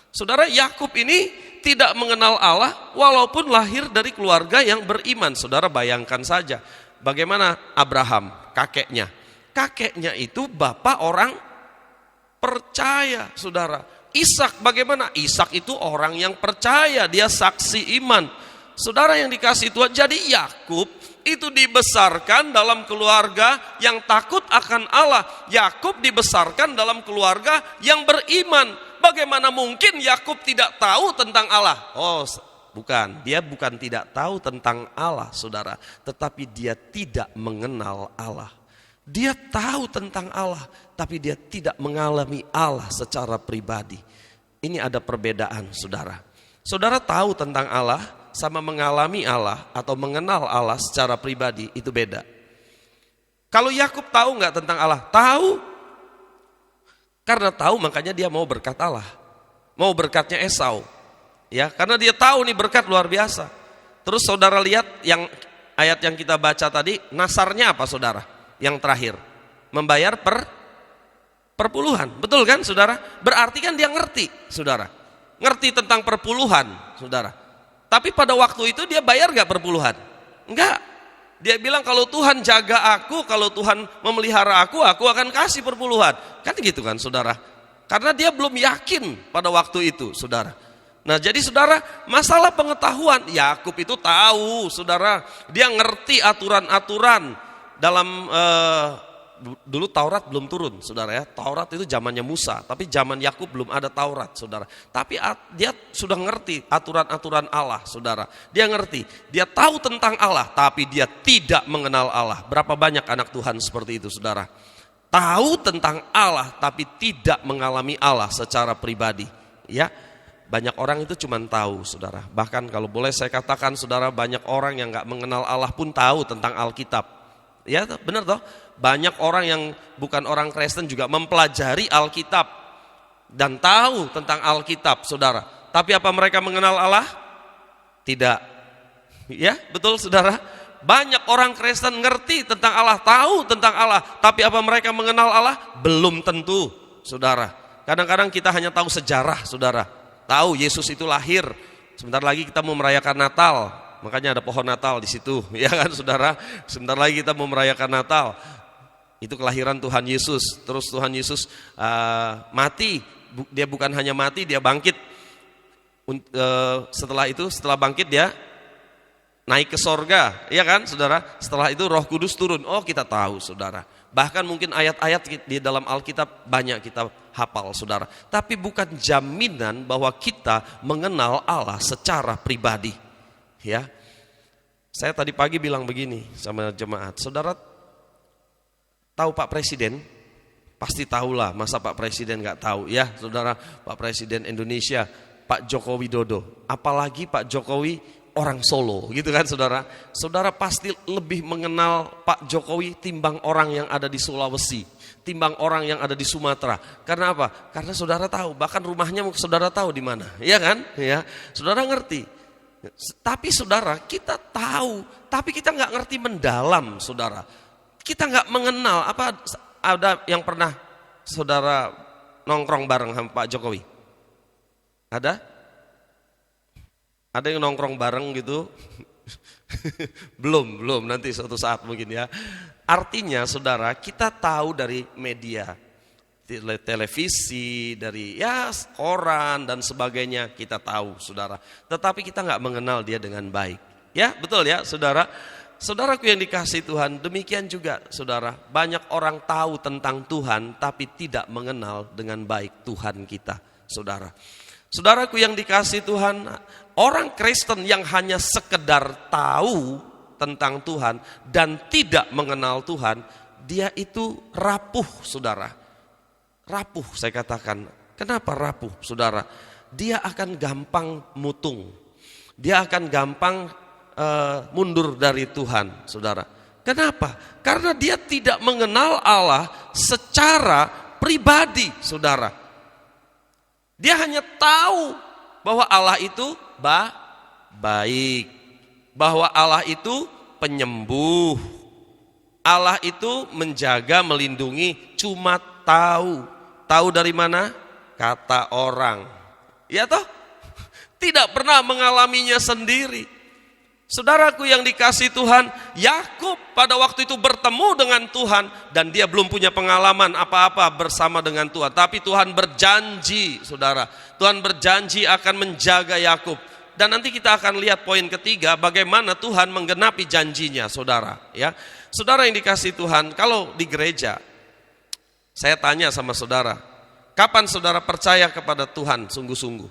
Saudara, Yakub ini tidak mengenal Allah walaupun lahir dari keluarga yang beriman. Saudara bayangkan saja bagaimana Abraham, kakeknya. Kakeknya itu bapak orang percaya, saudara. Ishak bagaimana? Ishak itu orang yang percaya, dia saksi iman. Saudara yang dikasih Tuhan, jadi Yakub itu dibesarkan dalam keluarga yang takut akan Allah. Yakub dibesarkan dalam keluarga yang beriman. Bagaimana mungkin Yakub tidak tahu tentang Allah? Oh, bukan. Dia bukan tidak tahu tentang Allah, saudara. Tetapi dia tidak mengenal Allah. Dia tahu tentang Allah, tapi dia tidak mengalami Allah secara pribadi. Ini ada perbedaan, saudara. Saudara tahu tentang Allah sama mengalami Allah atau mengenal Allah secara pribadi itu beda. Kalau Yakub tahu nggak tentang Allah? Tahu. Karena tahu makanya dia mau berkat Allah. Mau berkatnya Esau. Ya, karena dia tahu nih berkat luar biasa. Terus saudara lihat yang ayat yang kita baca tadi, nasarnya apa saudara? Yang terakhir, membayar perpuluhan. Betul kan saudara? Berarti kan dia ngerti saudara. Ngerti tentang perpuluhan saudara. Tapi pada waktu itu dia bayar gak perpuluhan? Enggak. Dia bilang kalau Tuhan jaga aku, kalau Tuhan memelihara aku akan kasih perpuluhan. Kan gitu kan saudara. Karena dia belum yakin pada waktu itu saudara. Nah jadi saudara, masalah pengetahuan, Yakub itu tahu saudara, dia ngerti aturan-aturan dalam dulu Taurat belum turun saudara ya. Taurat itu zamannya Musa, tapi zaman Yakub belum ada Taurat saudara. Tapi dia sudah ngerti aturan-aturan Allah saudara. Dia ngerti, dia tahu tentang Allah, tapi dia tidak mengenal Allah. Berapa banyak anak Tuhan seperti itu saudara. Tahu tentang Allah, tapi tidak mengalami Allah secara pribadi ya. Banyak orang itu cuma tahu saudara. Bahkan kalau boleh saya katakan saudara, banyak orang yang gak mengenal Allah pun tahu tentang Alkitab. Ya benar toh? Banyak orang yang bukan orang Kristen juga mempelajari Alkitab dan tahu tentang Alkitab saudara. Tapi apa mereka mengenal Allah? Tidak. Ya betul saudara. Banyak orang Kristen ngerti tentang Allah, tahu tentang Allah. Tapi apa mereka mengenal Allah? Belum tentu saudara. Kadang-kadang kita hanya tahu sejarah saudara. Tahu Yesus itu lahir. Sebentar lagi kita mau merayakan Natal, makanya ada pohon Natal di situ, ya kan saudara. Sebentar lagi kita mau merayakan Natal. Itu kelahiran Tuhan Yesus. Terus Tuhan Yesus mati. Dia bukan hanya mati, dia bangkit. Setelah itu, setelah bangkit dia naik ke sorga, ya kan saudara. Setelah itu Roh Kudus turun. Oh kita tahu saudara. Bahkan mungkin ayat-ayat di dalam Alkitab banyak kita hafal saudara. Tapi bukan jaminan bahwa kita mengenal Allah secara pribadi. Ya, saya tadi pagi bilang begini sama jemaat. Saudara tahu Pak Presiden? Pasti tahulah, masa Pak Presiden nggak tahu ya saudara. Pak Presiden Indonesia, Pak Joko Widodo. Apalagi Pak Jokowi orang Solo gitu kan saudara. Saudara pasti lebih mengenal Pak Jokowi timbang orang yang ada di Sulawesi, timbang orang yang ada di Sumatera. Karena apa? Karena saudara tahu, bahkan rumahnya saudara tahu di mana, ya kan? Ya, saudara ngerti. Tapi saudara, kita tahu, tapi kita nggak ngerti mendalam, saudara. Kita nggak mengenal. Apa ada yang pernah saudara nongkrong bareng sama Pak Jokowi? Ada? Ada yang nongkrong bareng gitu? belum nanti suatu saat mungkin ya. Artinya saudara, kita tahu dari media, televisi, dari ya koran dan sebagainya kita tahu saudara. Tetapi kita nggak mengenal dia dengan baik. Ya betul ya saudara. Saudaraku yang dikasihi Tuhan, demikian juga saudara. Banyak orang tahu tentang Tuhan tapi tidak mengenal dengan baik Tuhan kita saudara. Saudaraku yang dikasihi Tuhan, orang Kristen yang hanya sekedar tahu tentang Tuhan dan tidak mengenal Tuhan, dia itu rapuh saudara. Rapuh saya katakan. Kenapa rapuh saudara? Dia akan gampang mutung. Dia akan gampang mundur dari Tuhan saudara. Kenapa? Karena dia tidak mengenal Allah secara pribadi saudara. Dia hanya tahu bahwa Allah itu baik, bahwa Allah itu penyembuh, Allah itu menjaga, melindungi, cuma tahu. Tahu dari mana? Kata orang. Ya toh? Tidak pernah mengalaminya sendiri. Saudaraku yang dikasihi Tuhan, Yakub pada waktu itu bertemu dengan Tuhan dan dia belum punya pengalaman apa-apa bersama dengan Tuhan. Tapi Tuhan berjanji, saudara. Tuhan berjanji akan menjaga Yakub. Dan nanti kita akan lihat poin ketiga, bagaimana Tuhan menggenapi janjinya, saudara. Ya, saudara yang dikasihi Tuhan, kalau di gereja, saya tanya sama saudara, kapan saudara percaya kepada Tuhan sungguh-sungguh?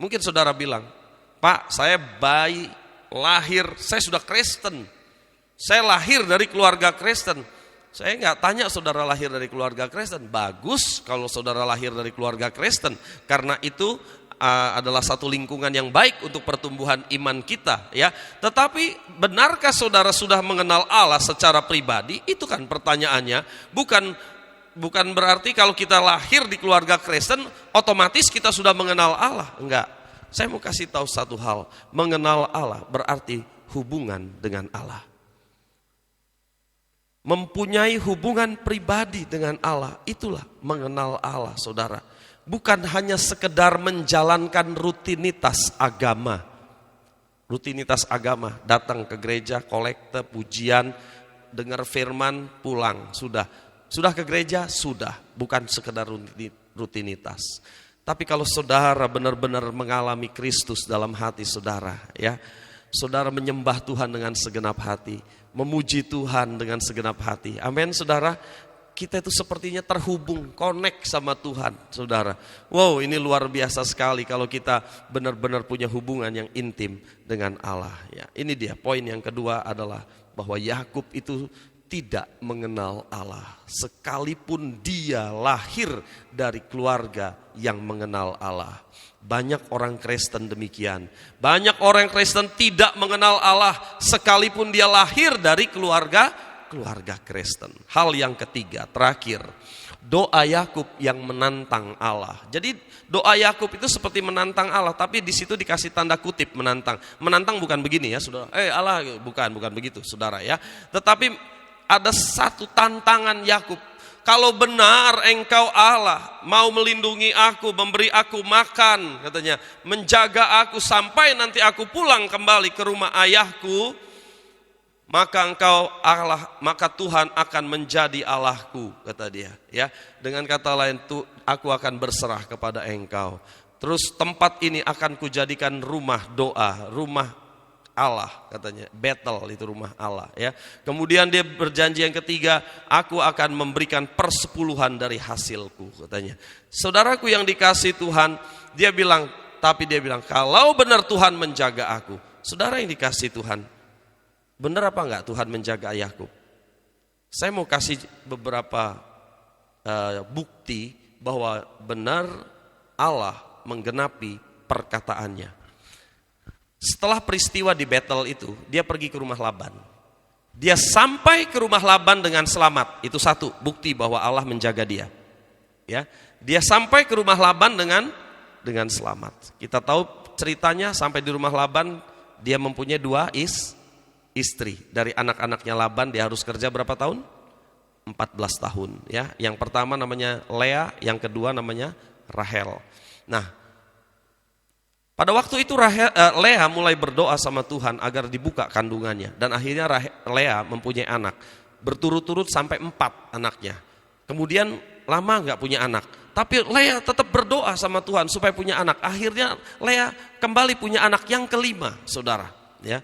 Mungkin saudara bilang, Pak, saya bayi lahir, saya sudah Kristen, saya lahir dari keluarga Kristen. Saya nggak tanya saudara lahir dari keluarga Kristen. Bagus kalau saudara lahir dari keluarga Kristen, karena itu adalah satu lingkungan yang baik untuk pertumbuhan iman kita, ya. Tetapi benarkah saudara sudah mengenal Allah secara pribadi? Itu kan pertanyaannya. Bukan berarti kalau kita lahir di keluarga Kristen otomatis kita sudah mengenal Allah. Enggak. Saya mau kasih tahu satu hal. Mengenal Allah berarti hubungan dengan Allah. Mempunyai hubungan pribadi dengan Allah, itulah mengenal Allah, saudara. Bukan hanya sekedar menjalankan rutinitas agama. Rutinitas agama, datang ke gereja, kolekte, pujian, dengar firman, pulang, sudah. Sudah ke gereja, sudah. Bukan sekedar rutinitas. Tapi kalau saudara benar-benar mengalami Kristus dalam hati saudara, ya, saudara menyembah Tuhan dengan segenap hati, memuji Tuhan dengan segenap hati. Amin, saudara. Kita itu sepertinya terhubung, connect sama Tuhan, saudara. Wow, ini luar biasa sekali kalau kita benar-benar punya hubungan yang intim dengan Allah. Ya, ini dia poin yang kedua adalah bahwa Yakub itu tidak mengenal Allah, sekalipun dia lahir dari keluarga yang mengenal Allah. Banyak orang Kristen demikian. Banyak orang Kristen tidak mengenal Allah, sekalipun dia lahir dari keluarga Kristen. Hal yang ketiga, terakhir, doa Yakub yang menantang Allah. Jadi doa Yakub itu seperti menantang Allah, tapi di situ dikasih tanda kutip menantang. Menantang bukan begini ya, saudara. Allah, bukan begitu, saudara ya. Tetapi ada satu tantangan Yakub. Kalau benar engkau Allah, mau melindungi aku, memberi aku makan, katanya, menjaga aku sampai nanti aku pulang kembali ke rumah ayahku, maka engkau Allah, maka Tuhan akan menjadi Allahku, kata dia, ya. Dengan kata lain, aku akan berserah kepada engkau. Terus tempat ini akan kujadikan rumah doa, rumah Allah, katanya. Bethel itu rumah Allah, ya. Kemudian dia berjanji yang ketiga, aku akan memberikan persepuluhan dari hasilku, katanya. Saudaraku yang dikasih Tuhan, dia bilang kalau benar Tuhan menjaga aku. Saudara yang dikasih Tuhan, benar apa enggak Tuhan menjaga Yakub? Saya mau kasih beberapa bukti bahwa benar Allah menggenapi perkataannya. Setelah peristiwa di Bethel itu, dia pergi ke rumah Laban. Dia sampai ke rumah Laban dengan selamat. Itu satu bukti bahwa Allah menjaga dia. Ya, dia sampai ke rumah Laban dengan selamat. Kita tahu ceritanya, sampai di rumah Laban dia mempunyai 2 istri. Dari anak-anaknya Laban dia harus kerja berapa tahun? 14 tahun, ya. Yang pertama namanya Lea, yang kedua namanya Rahel. Nah, pada waktu itu Lea mulai berdoa sama Tuhan agar dibuka kandungannya, dan akhirnya Lea mempunyai anak. Berturut-turut sampai 4 anaknya. Kemudian lama nggak punya anak, tapi Lea tetap berdoa sama Tuhan supaya punya anak. Akhirnya Lea kembali punya anak yang kelima, saudara, ya.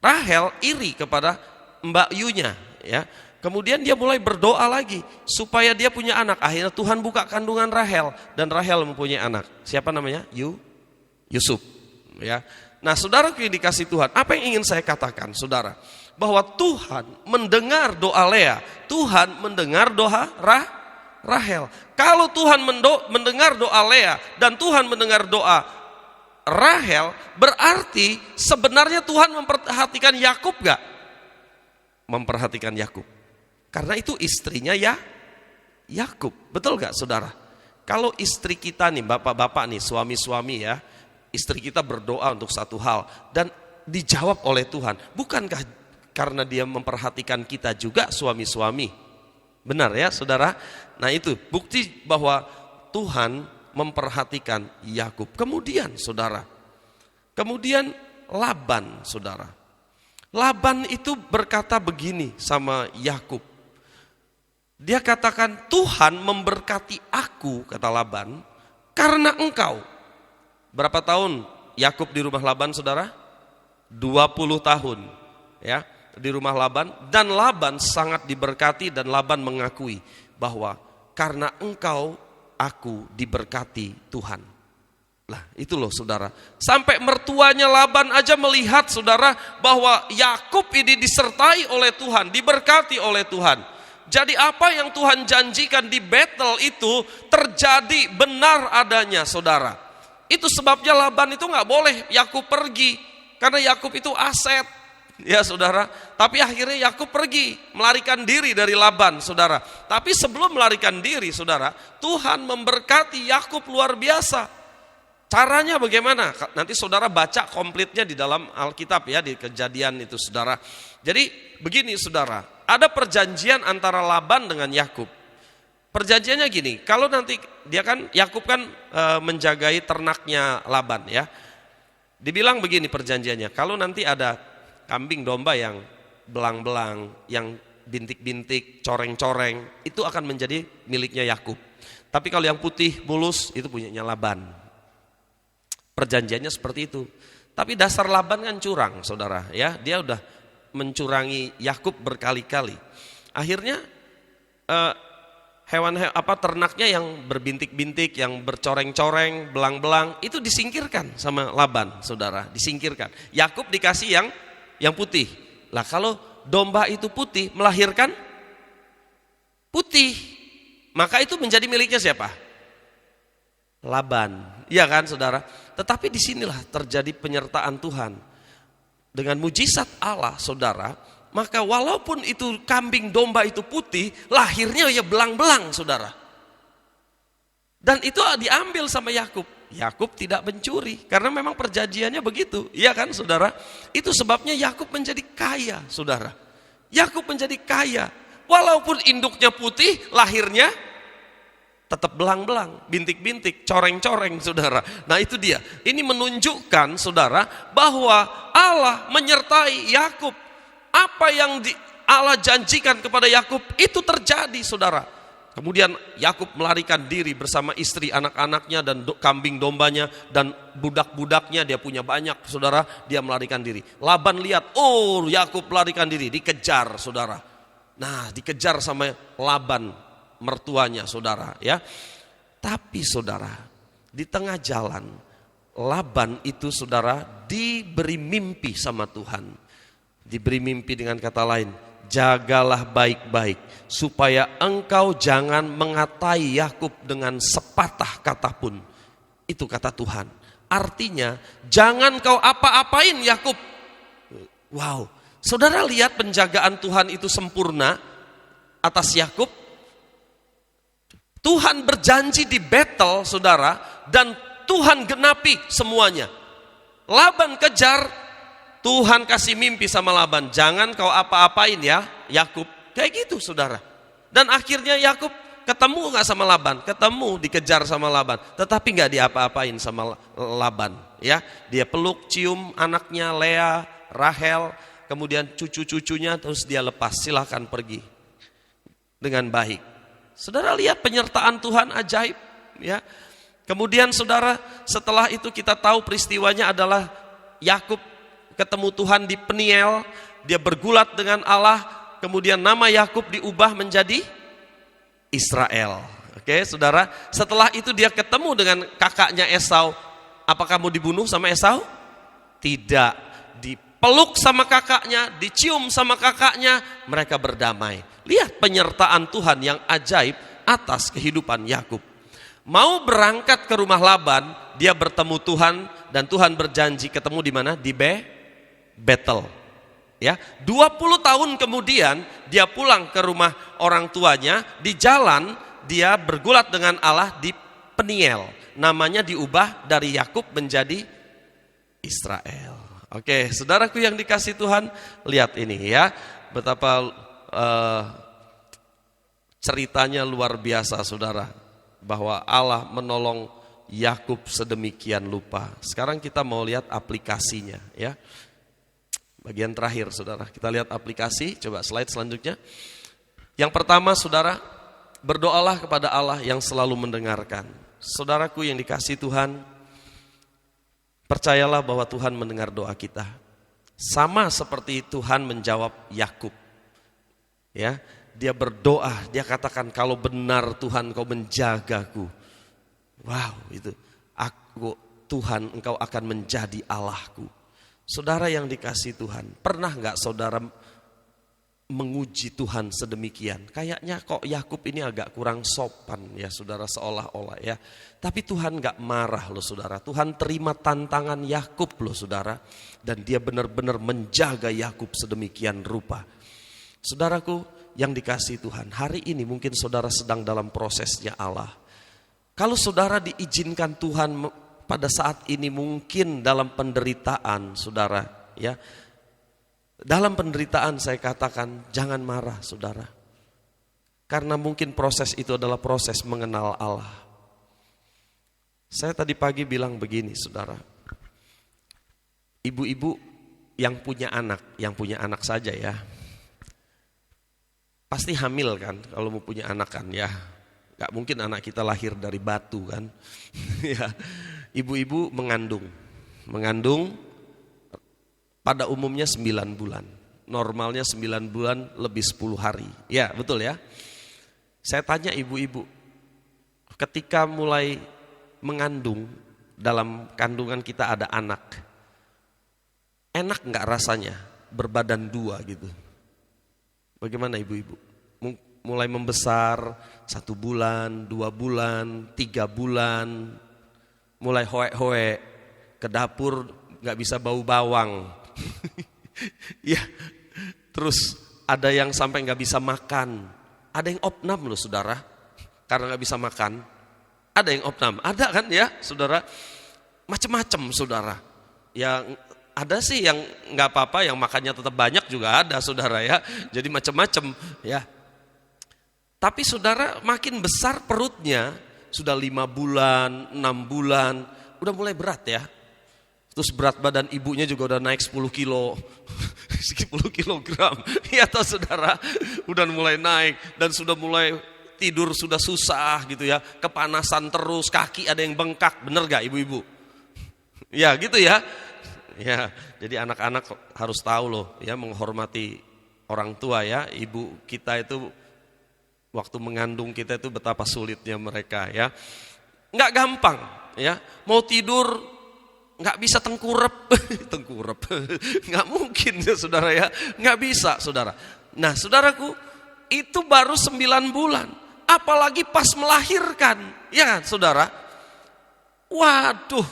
Rahel iri kepada Mbak Yunya, ya. Kemudian dia mulai berdoa lagi supaya dia punya anak. Akhirnya Tuhan buka kandungan Rahel, dan Rahel mempunyai anak. Siapa namanya? Yusuf, ya. Nah, saudara yang dikasih Tuhan, apa yang ingin saya katakan, saudara? Bahwa Tuhan mendengar doa Lea, Tuhan mendengar doa Rahel. Kalau Tuhan mendengar doa Lea dan Tuhan mendengar doa Rahel, berarti sebenarnya Tuhan memperhatikan Yakub gak? Memperhatikan Yakub. Karena itu istrinya ya Yakub. Betul gak, saudara? Kalau istri kita nih, bapak-bapak nih, suami-suami ya, istri kita berdoa untuk satu hal dan dijawab oleh Tuhan, bukankah karena dia memperhatikan kita juga, suami-suami? Benar ya, saudara? Nah, itu bukti bahwa Tuhan memperhatikan Yakub. Kemudian saudara, Laban, saudara. Laban itu berkata begini sama Yakub. Dia katakan, Tuhan memberkati aku, kata Laban, karena engkau. Berapa tahun Yakub di rumah Laban, saudara? 20 tahun, ya, di rumah Laban. Dan Laban sangat diberkati, dan Laban mengakui bahwa karena engkau aku diberkati Tuhan. Lah, itu loh, saudara. Sampai mertuanya Laban aja melihat, saudara, bahwa Yakub ini disertai oleh Tuhan, diberkati oleh Tuhan. Jadi apa yang Tuhan janjikan di Bethel itu terjadi benar adanya, saudara. Itu sebabnya Laban itu nggak boleh Yakub pergi, karena Yakub itu aset, ya saudara. Tapi akhirnya Yakub pergi, melarikan diri dari Laban, saudara. Tapi sebelum melarikan diri, saudara, Tuhan memberkati Yakub luar biasa. Caranya bagaimana? Nanti saudara baca komplitnya di dalam Alkitab ya, di Kejadian itu, saudara. Jadi begini, saudara, ada perjanjian antara Laban dengan Yakub. Perjanjiannya gini, kalau nanti dia kan, Yakub kan menjagai ternaknya Laban ya. Dibilang begini perjanjiannya, kalau nanti ada kambing domba yang belang-belang, yang bintik-bintik, coreng-coreng, itu akan menjadi miliknya Yakub. Tapi kalau yang putih mulus itu punyanya Laban. Perjanjiannya seperti itu. Tapi dasar Laban kan curang, saudara ya. Dia udah mencurangi Yakub berkali-kali. Akhirnya ternaknya yang berbintik-bintik, yang bercoreng-coreng, belang-belang, itu disingkirkan sama Laban, saudara, disingkirkan. Yakub dikasih yang putih. Lah kalau domba itu putih, melahirkan putih, maka itu menjadi miliknya siapa? Laban, iya kan saudara? Tetapi disinilah terjadi penyertaan Tuhan. Dengan mujizat Allah, saudara, maka walaupun itu kambing domba itu putih, lahirnya ya belang-belang, saudara. Dan itu diambil sama Yakub. Yakub tidak mencuri, karena memang perjanjiannya begitu, iya kan saudara? Itu sebabnya Yakub menjadi kaya, saudara. Yakub menjadi kaya, walaupun induknya putih, lahirnya tetap belang-belang, bintik-bintik, coreng-coreng, saudara. Nah itu dia. Ini menunjukkan, saudara, bahwa Allah menyertai Yakub. Apa yang Allah janjikan kepada Yakub itu terjadi, saudara. Kemudian Yakub melarikan diri bersama istri, anak-anaknya, dan kambing dombanya, dan budak-budaknya. Dia punya banyak, saudara. Dia melarikan diri. Laban lihat, oh Yakub melarikan diri, dikejar, saudara. Nah dikejar sama Laban, mertuanya, saudara ya. Tapi saudara, di tengah jalan Laban itu, saudara, diberi mimpi sama Tuhan. Diberi mimpi dengan kata lain, jagalah baik-baik supaya engkau jangan mengatai Yakub dengan sepatah kata pun. Itu kata Tuhan. Artinya jangan kau apa-apain Yakub. Wow, saudara lihat penjagaan Tuhan itu sempurna atas Yakub. Tuhan berjanji di Betel, saudara, dan Tuhan genapi semuanya. Laban kejar, Tuhan kasih mimpi sama Laban, jangan kau apa-apain ya Yakub. Kayak gitu, saudara. Dan akhirnya Yakub ketemu gak sama Laban? Ketemu, dikejar sama Laban, tetapi gak diapa-apain sama Laban ya. Dia peluk, cium anaknya Lea, Rahel, kemudian cucu-cucunya, terus dia lepas, silakan pergi dengan baik. Saudara lihat penyertaan Tuhan ajaib ya. Kemudian saudara, setelah itu kita tahu peristiwanya adalah Yakub ketemu Tuhan di Peniel, dia bergulat dengan Allah, kemudian nama Yakub diubah menjadi Israel. Oke, saudara, setelah itu dia ketemu dengan kakaknya Esau. Apakah mau dibunuh sama Esau? Tidak, dipeluk sama kakaknya, dicium sama kakaknya, mereka berdamai. Lihat penyertaan Tuhan yang ajaib atas kehidupan Yakub. Mau berangkat ke rumah Laban, dia bertemu Tuhan, dan Tuhan berjanji ketemu di mana? Di Betel. Ya, 20 tahun kemudian dia pulang ke rumah orang tuanya. Di jalan dia bergulat dengan Allah di Peniel. Namanya diubah dari Yakub menjadi Israel. Oke, saudaraku yang dikasih Tuhan, lihat ini ya, betapa ceritanya luar biasa, saudara, bahwa Allah menolong Yakub sedemikian lupa. Sekarang kita mau lihat aplikasinya ya. Bagian terakhir, saudara, kita lihat aplikasi. Coba slide selanjutnya. Yang pertama, saudara, berdoalah kepada Allah yang selalu mendengarkan. Saudaraku yang dikasih Tuhan, percayalah bahwa Tuhan mendengar doa kita. Sama seperti Tuhan menjawab Yakub. Ya, dia berdoa, dia katakan, kalau benar Tuhan kau menjagaku. Wow, itu aku, Tuhan, engkau akan menjadi Allahku. Saudara yang dikasih Tuhan, pernah gak saudara menguji Tuhan sedemikian. Kayaknya kok Yakub ini agak kurang sopan ya saudara, seolah-olah ya. Tapi Tuhan gak marah loh saudara. Tuhan terima tantangan Yakub loh saudara. Dan dia benar-benar menjaga Yakub sedemikian rupa. Saudaraku yang dikasihi Tuhan, hari ini mungkin saudara sedang dalam prosesnya Allah. Kalau saudara diizinkan Tuhan pada saat ini mungkin dalam penderitaan saudara ya. Dalam penderitaan saya katakan jangan marah saudara. Karena mungkin proses itu adalah proses mengenal Allah. Saya tadi pagi bilang begini saudara. Ibu-ibu yang punya anak saja ya. Pasti hamil kan kalau mau punya anak kan ya. Gak mungkin anak kita lahir dari batu kan. Ya. Ibu-ibu mengandung pada umumnya 9 bulan. Normalnya 9 bulan lebih 10 hari. Ya betul ya. Saya tanya ibu-ibu, ketika mulai mengandung, dalam kandungan kita ada anak, enak gak rasanya berbadan 2 gitu? Bagaimana ibu-ibu? Mulai membesar 1 bulan, 2 bulan, 3 bulan, mulai hoek-hoek, ke dapur gak bisa bau bawang. Ya, terus ada yang sampai nggak bisa makan, ada yang opnam loh saudara, karena nggak bisa makan. Ada yang opnam, ada kan ya saudara, macam-macam saudara. Yang ada sih yang nggak apa-apa, yang makannya tetap banyak juga ada saudara ya. Jadi macam-macam ya. Tapi saudara makin besar perutnya, sudah 5 bulan, 6 bulan, udah mulai berat ya. Terus berat badan ibunya juga udah naik 10 kilo, 10 kilogram. Ya toh saudara, udah mulai naik dan sudah mulai tidur sudah susah gitu ya. Kepanasan terus, kaki ada yang bengkak, bener gak ibu-ibu? Ya gitu ya. Ya, jadi anak-anak harus tahu loh ya, menghormati orang tua ya. Ibu kita itu waktu mengandung kita itu betapa sulitnya mereka ya. Nggak gampang ya, mau tidur nggak bisa tengkurap, nggak mungkin ya saudara ya, nggak bisa saudara. Nah saudaraku, itu baru 9 bulan, apalagi pas melahirkan, ya kan saudara. Waduh,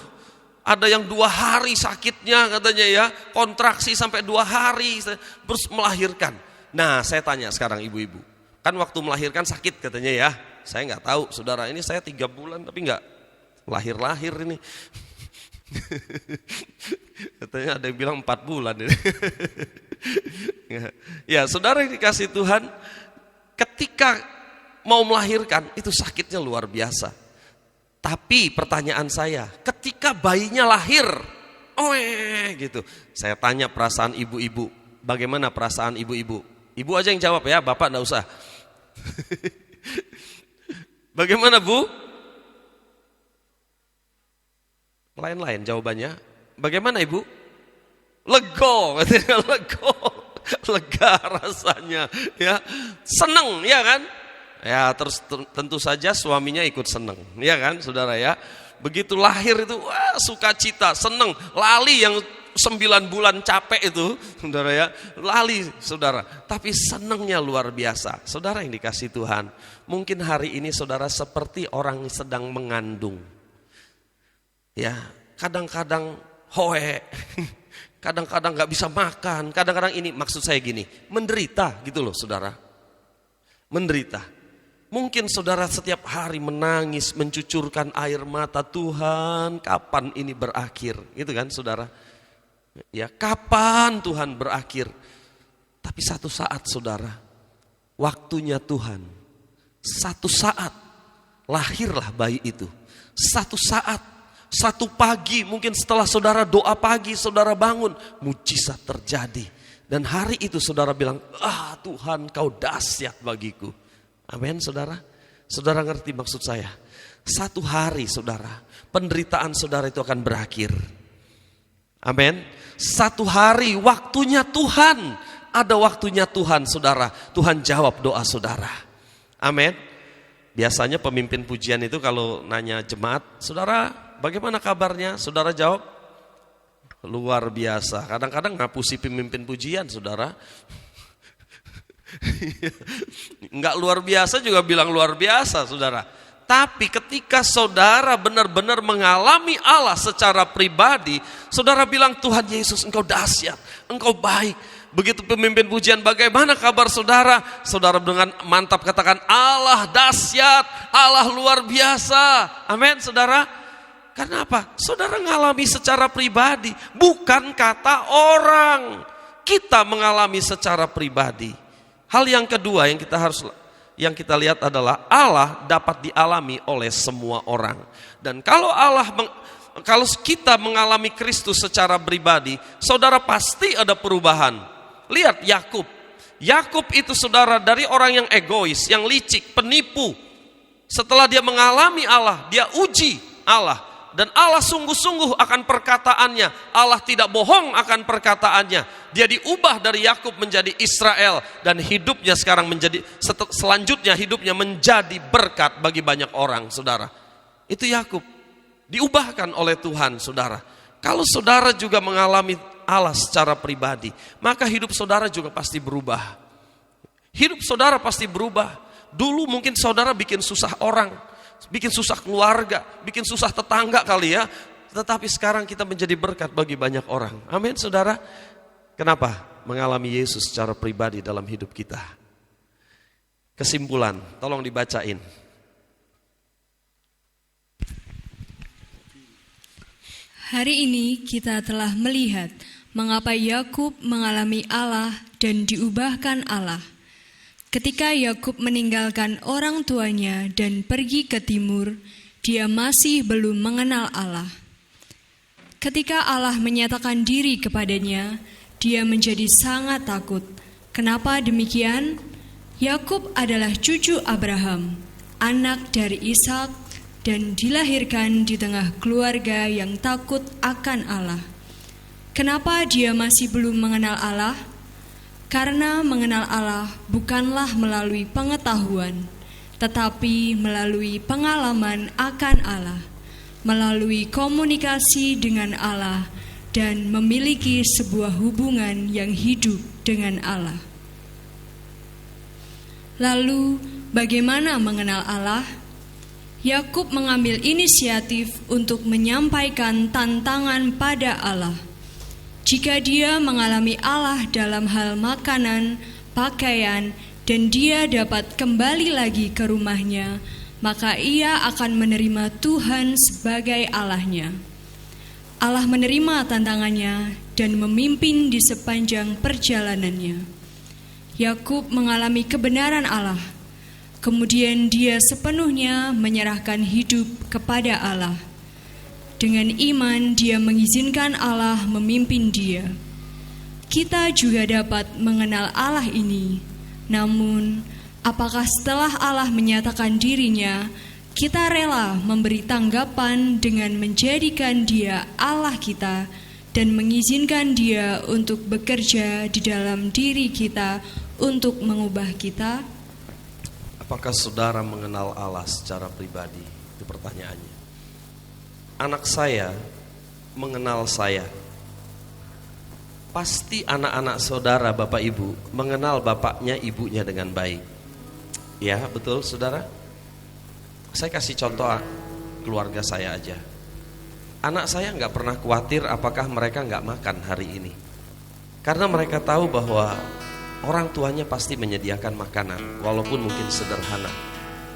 ada yang 2 hari sakitnya katanya ya, kontraksi sampai 2 hari terus melahirkan. Nah saya tanya sekarang ibu-ibu, kan waktu melahirkan sakit katanya ya, saya nggak tahu saudara, ini saya 3 bulan tapi nggak lahir-lahir ini. Katanya ada yang bilang 4 bulan ini. Ya saudara yang dikasih Tuhan, ketika mau melahirkan itu sakitnya luar biasa. Tapi pertanyaan saya, ketika bayinya lahir, gitu, saya tanya perasaan ibu-ibu, bagaimana perasaan ibu-ibu? Ibu aja yang jawab ya, bapak enggak usah. Bagaimana Bu? Lain-lain jawabannya. Bagaimana ibu? Lego, lego, lega rasanya, ya, seneng, ya kan? Ya terus tentu saja suaminya ikut seneng, ya kan, saudara ya. Begitu lahir itu, wah sukacita, seneng, lali yang 9 bulan capek itu, saudara ya, lali, saudara. Tapi senengnya luar biasa, saudara yang dikasih Tuhan. Mungkin hari ini saudara seperti orang sedang mengandung. Ya, kadang-kadang hoe, kadang-kadang gak bisa makan, kadang-kadang ini, maksud saya gini, menderita gitu loh saudara. Menderita. Mungkin saudara setiap hari menangis, mencucurkan air mata, Tuhan kapan ini berakhir, gitu kan saudara. Ya, kapan Tuhan berakhir. Tapi satu saat saudara, waktunya Tuhan, satu saat lahirlah bayi itu. Satu saat, satu pagi, mungkin setelah saudara doa pagi, saudara bangun, mujizat terjadi. Dan hari itu saudara bilang, Tuhan kau dahsyat bagiku. Amin saudara. Saudara ngerti maksud saya? Satu hari saudara, penderitaan saudara itu akan berakhir. Amin. Satu hari waktunya Tuhan, ada waktunya Tuhan saudara. Tuhan jawab doa saudara. Amin. Biasanya pemimpin pujian itu kalau nanya jemaat, saudara bagaimana kabarnya? Saudara jawab, luar biasa. Kadang-kadang ngapusi pemimpin pujian saudara. Enggak luar biasa juga bilang luar biasa, saudara. Tapi ketika saudara benar-benar mengalami Allah secara pribadi, saudara bilang, Tuhan Yesus, Engkau dahsyat, Engkau baik. Begitu pemimpin pujian, bagaimana kabar saudara? Saudara dengan mantap katakan, Allah dahsyat, Allah luar biasa. Amin, saudara. Karena apa? Saudara mengalami secara pribadi, bukan kata orang. Kita mengalami secara pribadi. Hal yang kedua yang kita lihat adalah Allah dapat dialami oleh semua orang. Dan kalau kita mengalami Kristus secara pribadi, saudara pasti ada perubahan. Lihat Yakub. Yakub itu saudara dari orang yang egois, yang licik, penipu. Setelah dia mengalami Allah, dia uji Allah. Dan Allah sungguh-sungguh akan perkataannya. Allah tidak bohong akan perkataannya. Dia diubah dari Yakub menjadi Israel. Dan hidupnya sekarang selanjutnya hidupnya menjadi berkat bagi banyak orang, saudara. Itu Yakub. Diubahkan oleh Tuhan, saudara. Kalau saudara juga mengalami Allah secara pribadi, maka hidup saudara juga pasti berubah. Hidup saudara pasti berubah. Dulu mungkin saudara bikin susah orang, bikin susah keluarga, bikin susah tetangga kali ya. Tetapi sekarang kita menjadi berkat bagi banyak orang. Amin, saudara. Kenapa? Mengalami Yesus secara pribadi dalam hidup kita. Kesimpulan, tolong dibacain. Hari ini kita telah melihat mengapa Yakub mengalami Allah dan diubahkan Allah. Ketika Yakub meninggalkan orang tuanya dan pergi ke timur, dia masih belum mengenal Allah. Ketika Allah menyatakan diri kepadanya, dia menjadi sangat takut. Kenapa demikian? Yakub adalah cucu Abraham, anak dari Ishak, dan dilahirkan di tengah keluarga yang takut akan Allah. Kenapa dia masih belum mengenal Allah? Karena mengenal Allah bukanlah melalui pengetahuan, tetapi melalui pengalaman akan Allah, melalui komunikasi dengan Allah, dan memiliki sebuah hubungan yang hidup dengan Allah. Lalu, bagaimana mengenal Allah? Yakub mengambil inisiatif untuk menyampaikan tantangan pada Allah. Jika dia mengalami Allah dalam hal makanan, pakaian, dan dia dapat kembali lagi ke rumahnya, maka ia akan menerima Tuhan sebagai Allahnya. Allah menerima tantangannya dan memimpin di sepanjang perjalanannya. Yakub mengalami kebenaran Allah. Kemudian dia sepenuhnya menyerahkan hidup kepada Allah. Dengan iman dia mengizinkan Allah memimpin dia. Kita juga dapat mengenal Allah ini. Namun, apakah setelah Allah menyatakan dirinya, kita rela memberi tanggapan dengan menjadikan dia Allah kita dan mengizinkan dia untuk bekerja di dalam diri kita untuk mengubah kita? Apakah saudara mengenal Allah secara pribadi? Itu pertanyaannya. Anak saya mengenal saya. Pasti anak-anak saudara, Bapak Ibu, mengenal bapaknya, ibunya dengan baik. Ya, betul saudara? Saya kasih contoh keluarga saya aja. Anak saya nggak pernah khawatir apakah mereka nggak makan hari ini. Karena mereka tahu bahwa orang tuanya pasti menyediakan makanan, walaupun mungkin sederhana.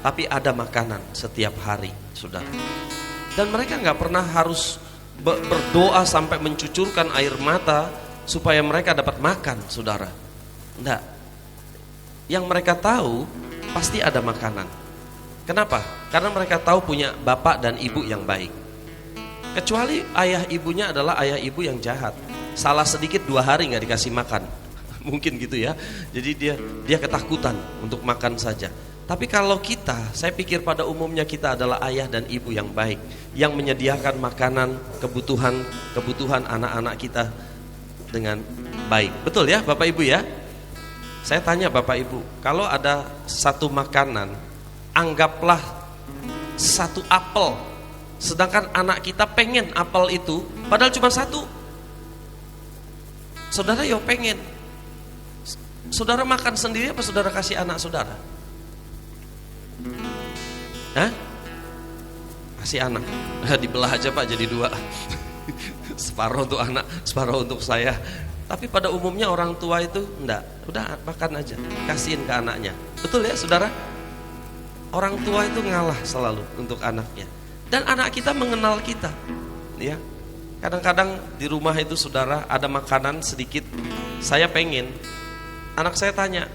Tapi ada makanan setiap hari, saudara. Dan mereka nggak pernah harus berdoa sampai mencucurkan air mata supaya mereka dapat makan, saudara. Enggak. Yang mereka tahu pasti ada makanan. Kenapa? Karena mereka tahu punya bapak dan ibu yang baik. Kecuali ayah ibunya adalah ayah ibu yang jahat. Salah sedikit 2 hari nggak dikasih makan. Mungkin gitu ya. Jadi dia ketakutan untuk makan saja. Tapi kalau kita, saya pikir pada umumnya kita adalah ayah dan ibu yang baik, yang menyediakan makanan, kebutuhan anak-anak kita dengan baik. Betul ya Bapak Ibu ya? Saya tanya Bapak Ibu, kalau ada satu makanan, anggaplah 1 apel, sedangkan anak kita pengen apel itu, padahal cuma 1. Saudara yo pengen. Saudara makan sendiri apa saudara kasih anak saudara? Hah? Kasih anak. Dibelah aja Pak jadi 2. Separuh untuk anak, separuh untuk saya. Tapi pada umumnya orang tua itu enggak, udah makan aja, kasihin ke anaknya. Betul ya saudara? Orang tua itu ngalah selalu untuk anaknya. Dan anak kita mengenal kita, ya. Kadang-kadang di rumah itu saudara ada makanan sedikit, saya pengen. Anak saya tanya,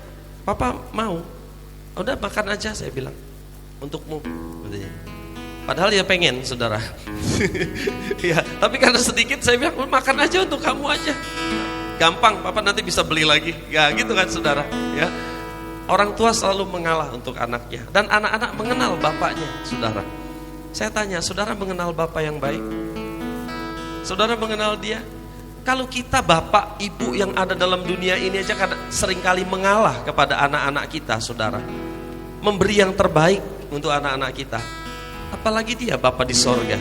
"Papa mau?" "Udah makan aja," saya bilang. "Untukmu," katanya. Padahal dia pengen saudara. Ya, tapi karena sedikit saya bilang, "Makan aja untuk kamu aja. Gampang, Papa nanti bisa beli lagi." Ya gitu kan saudara, ya. Orang tua selalu mengalah untuk anaknya. Dan anak-anak mengenal bapaknya, saudara. Saya tanya, saudara mengenal bapak yang baik? Saudara mengenal dia? Kalau kita bapak, ibu yang ada dalam dunia ini aja seringkali mengalah kepada anak-anak kita, saudara. Memberi yang terbaik untuk anak-anak kita. Apalagi dia Bapa di sorga.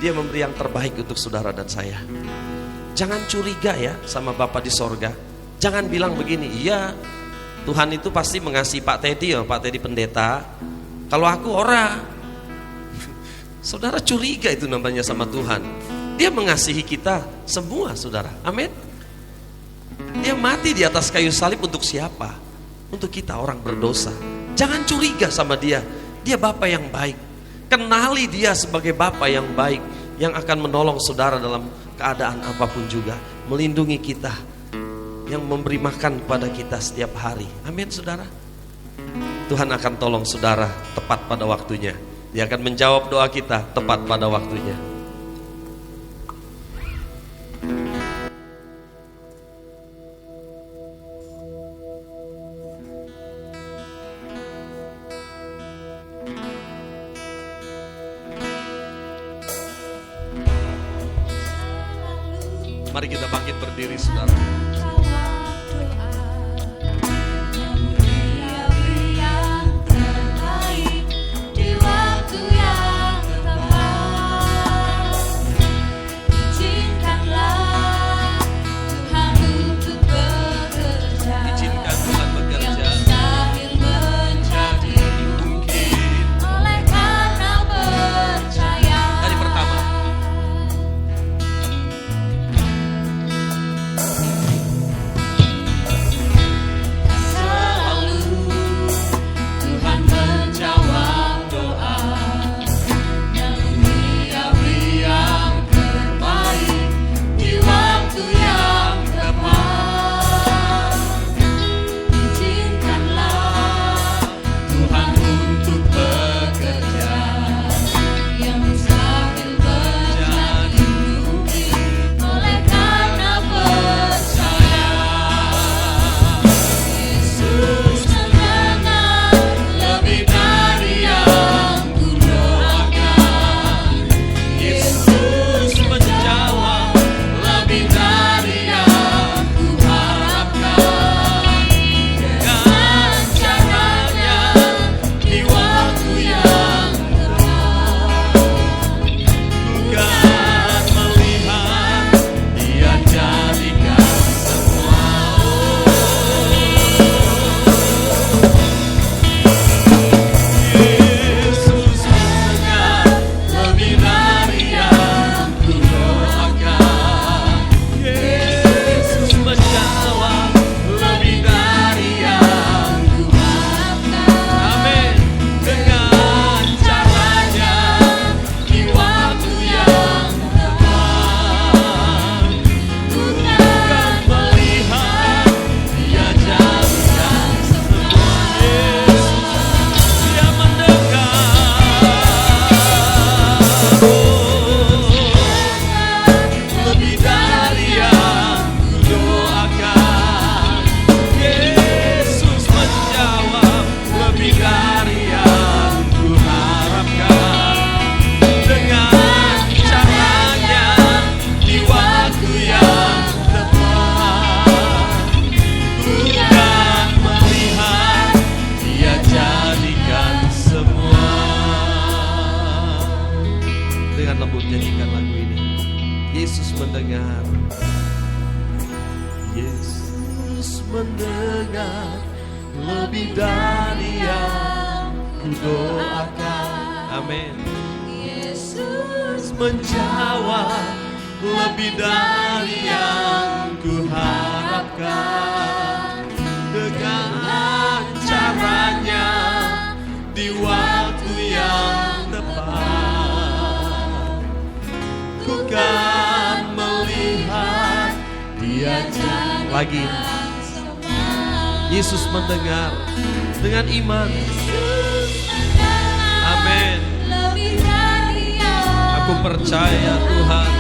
Dia memberi yang terbaik untuk saudara dan saya. Jangan curiga ya sama Bapa di sorga. Jangan bilang begini, "Iya, Tuhan itu pasti mengasihi Pak Teddy ya, Pak Teddy pendeta. Kalau aku ora." Saudara curiga itu namanya sama Tuhan. Dia mengasihi kita semua saudara. Amin. Dia mati di atas kayu salib untuk siapa? Untuk kita orang berdosa. Jangan curiga sama dia. Dia Bapa yang baik. Kenali dia sebagai Bapa yang baik, yang akan menolong saudara dalam keadaan apapun juga, melindungi kita, yang memberi makan kepada kita setiap hari. Amin saudara. Tuhan akan tolong saudara tepat pada waktunya. Dia akan menjawab doa kita tepat pada waktunya. Mari kita bangkit berdiri saudara. Yesus mendengar. Yesus mendengar lebih dari yang kudoakan. Amin. Yesus menjawab lebih dari yang kuharapkan. Dengan caranya di waktu yang tepat, ku kan melihat Dia lagi. Yesus mendengar dengan iman. Amin. Aku percaya Tuhan.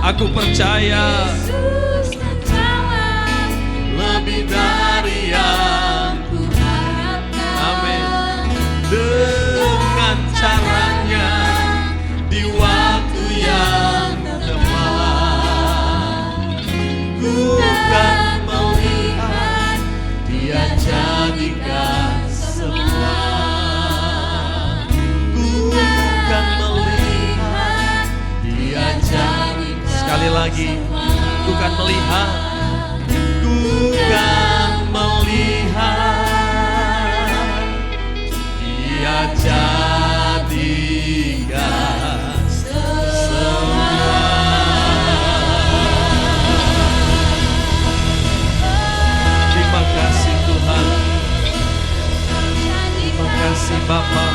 Aku percaya lebih dari yang kuharapkan. Amin. Dengan caranya di waktu yang tepat, ku kan melihat Dia jadikan semua. Ku kan melihat Dia jadikan. Sekali lagi, ku kan melihat. Ku kan melihat Dia jadikan semua. Terima kasih Tuhan. Terima kasih Bapa.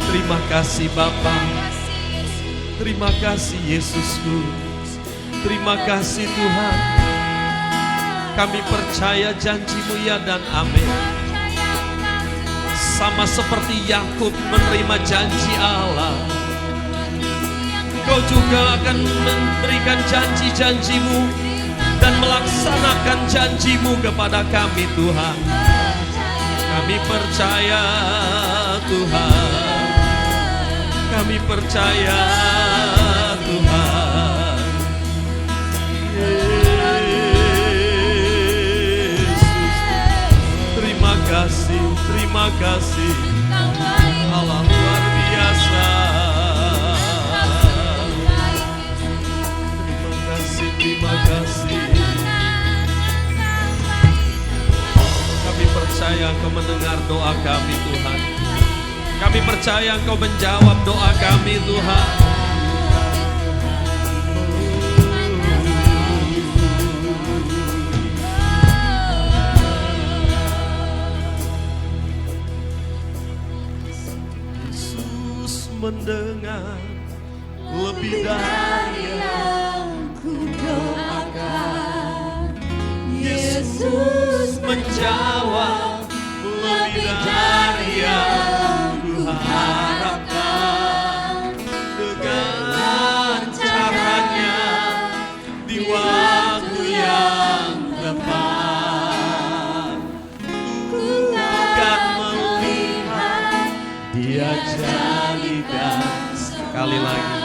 Terima kasih Bapa. Terima kasih Yesusku. Terima kasih Tuhan. Kami percaya janji-Mu ya dan amin. Sama seperti Yakub menerima janji Allah, Engkau juga akan memberikan janji-janji-Mu dan melaksanakan janji-Mu kepada kami Tuhan. Kami percaya Tuhan. Kami percaya Tuhan. Terima kasih Allah luar biasa. Terima kasih. Kami percaya Engkau mendengar doa kami Tuhan. Kami percaya Engkau menjawab doa kami Tuhan. Mendengar lebih dari yang kudoakan. Yesus menjawab lebih dari yang kuharapkan. Dengan caranya di waktu yang tepat, ku akan melihat Dia jadikan. Sekali lagi,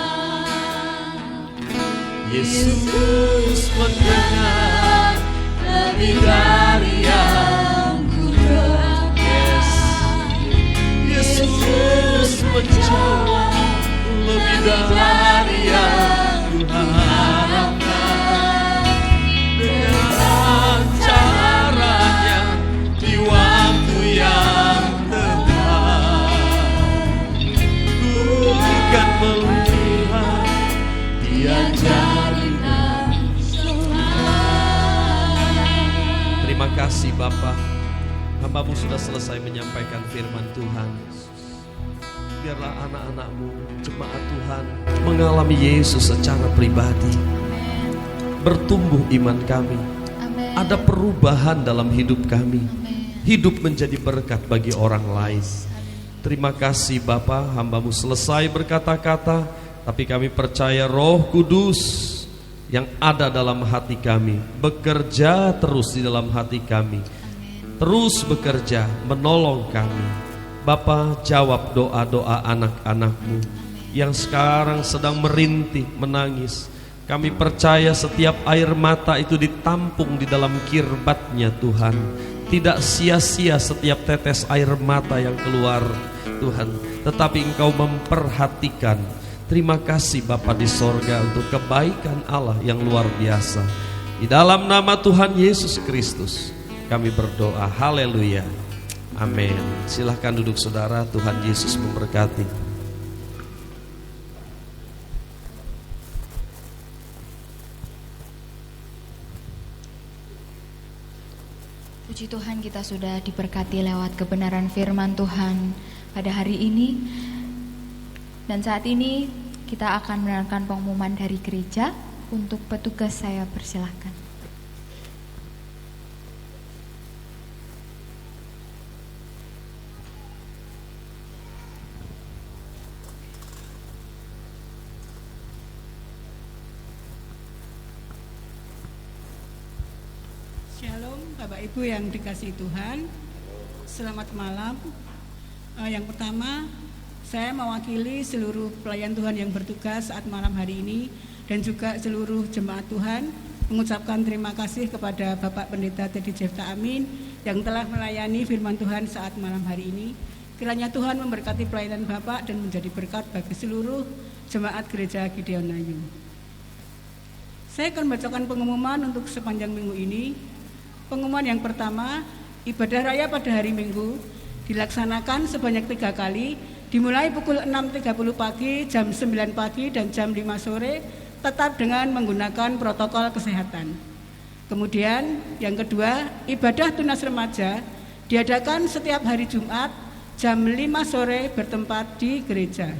Yesus mendengar lebih dari yang kudoakan. Yesus menjawab lebih dari yang kuharapkan. Dengan caranya di waktu yang akan melihat Dia jadikan semua. Terima kasih Bapa. Hamba-Mu sudah selesai menyampaikan firman Tuhan. Biarlah anak-anak-Mu, jemaat Tuhan, mengalami Yesus secara pribadi. Bertumbuh iman kami. Amen. Ada perubahan dalam hidup kami. Amen. Hidup menjadi berkat bagi orang lain. Terima kasih Bapa, hamba-Mu selesai berkata-kata, tapi kami percaya Roh Kudus yang ada dalam hati kami bekerja terus di dalam hati kami. Terus bekerja menolong kami. Bapa, jawab doa-doa anak-anak-Mu yang sekarang sedang merintih, menangis. Kami percaya setiap air mata itu ditampung di dalam kirbatnya Tuhan. Tidak sia-sia setiap tetes air mata yang keluar Tuhan, tetapi Engkau memperhatikan. Terima kasih Bapa di sorga untuk kebaikan Allah yang luar biasa. Di dalam nama Tuhan Yesus Kristus kami berdoa. Haleluya. Amin. Silahkan duduk saudara. Tuhan Yesus memberkati. Puji Tuhan, kita sudah diberkati lewat kebenaran firman Tuhan pada hari ini. Dan saat ini kita akan mendengarkan pengumuman dari gereja. Untuk petugas saya persilahkan. Shalom Bapak Ibu yang dikasihi Tuhan, selamat malam. Yang pertama, saya mewakili seluruh pelayan Tuhan yang bertugas saat malam hari ini dan juga seluruh jemaat Tuhan mengucapkan terima kasih kepada Bapak Pendeta Teddy Jefta Amin yang telah melayani firman Tuhan saat malam hari ini. Kiranya Tuhan memberkati pelayanan Bapak dan menjadi berkat bagi seluruh jemaat gereja Gideon Ayu. Saya akan bacakan pengumuman untuk sepanjang minggu ini. Pengumuman yang pertama, ibadah raya pada hari Minggu dilaksanakan sebanyak 3 kali, dimulai pukul 6.30 pagi, jam 9 pagi, dan jam 5 sore, tetap dengan menggunakan protokol kesehatan. Kemudian yang kedua, ibadah tunas remaja diadakan setiap hari Jumat, jam 5 sore bertempat di gereja.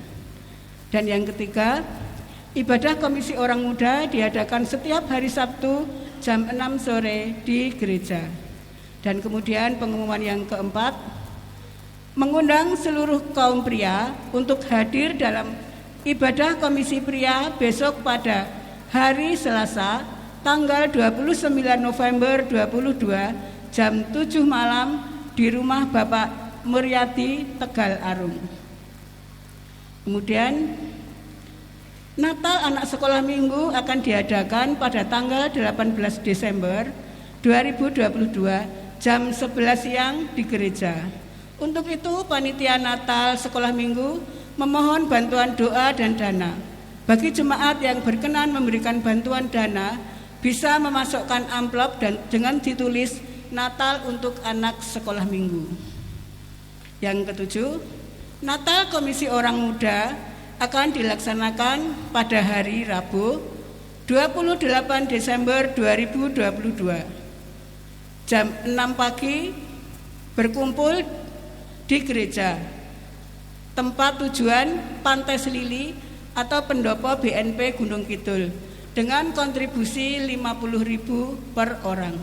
Dan yang ketiga, ibadah komisi orang muda diadakan setiap hari Sabtu, jam 6 sore di gereja. Dan kemudian pengumuman yang keempat, mengundang seluruh kaum pria untuk hadir dalam ibadah komisi pria besok pada hari Selasa, tanggal 29 November 2022, jam 7 malam di rumah Bapak Muryadi, Tegal Arum. Kemudian Natal anak sekolah minggu akan diadakan pada tanggal 18 Desember 2022 jam 11 siang di gereja. Untuk itu panitia Natal sekolah minggu memohon bantuan doa dan dana. Bagi jemaat yang berkenan memberikan bantuan dana bisa memasukkan amplop dan dengan ditulis Natal untuk anak sekolah minggu. Yang ketujuh, Natal Komisi Orang Muda akan dilaksanakan pada hari Rabu 28 Desember 2022 jam 6 pagi berkumpul di gereja. Tempat tujuan Pantai Selili atau pendopo BNP Gunung Kidul dengan kontribusi 50.000 per orang.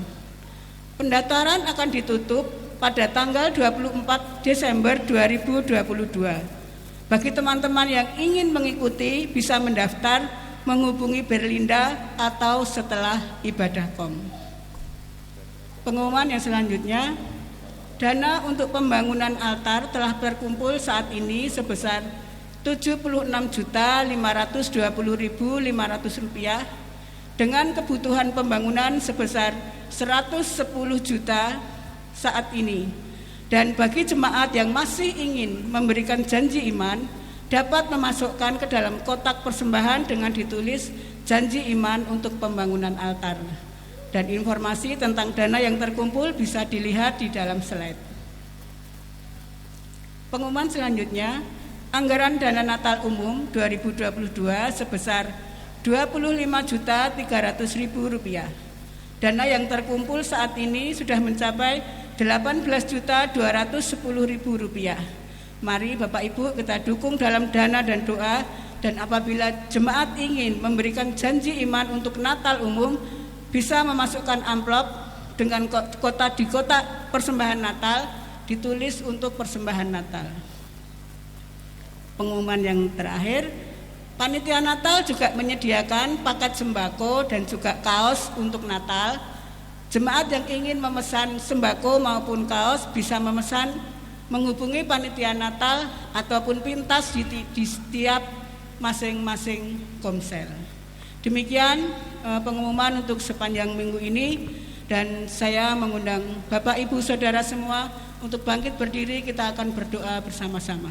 Pendaftaran akan ditutup pada tanggal 24 Desember 2022. Bagi teman-teman yang ingin mengikuti bisa mendaftar menghubungi Berlinda atau setelah ibadah kom. Pengumuman yang selanjutnya, dana untuk pembangunan altar telah terkumpul saat ini sebesar Rp76.520.500 dengan kebutuhan pembangunan sebesar 110 juta saat ini. Dan bagi jemaat yang masih ingin memberikan janji iman dapat memasukkan ke dalam kotak persembahan dengan ditulis janji iman untuk pembangunan altar. Dan informasi tentang dana yang terkumpul bisa dilihat di dalam slide. Pengumuman selanjutnya, anggaran dana Natal umum 2022 sebesar Rp25.300.000. Dana yang terkumpul saat ini sudah mencapai Rp18.210.000. Mari Bapak Ibu kita dukung dalam dana dan doa, dan apabila jemaat ingin memberikan janji iman untuk Natal umum bisa memasukkan amplop dengan di kotak persembahan Natal ditulis untuk persembahan Natal. Pengumuman yang terakhir, panitia Natal juga menyediakan paket sembako dan juga kaos untuk Natal. Jemaat yang ingin memesan sembako maupun kaos bisa memesan menghubungi panitia Natal ataupun pintas di setiap masing-masing komsel. Demikian pengumuman untuk sepanjang minggu ini, dan saya mengundang Bapak Ibu Saudara semua untuk bangkit berdiri, kita akan berdoa bersama-sama.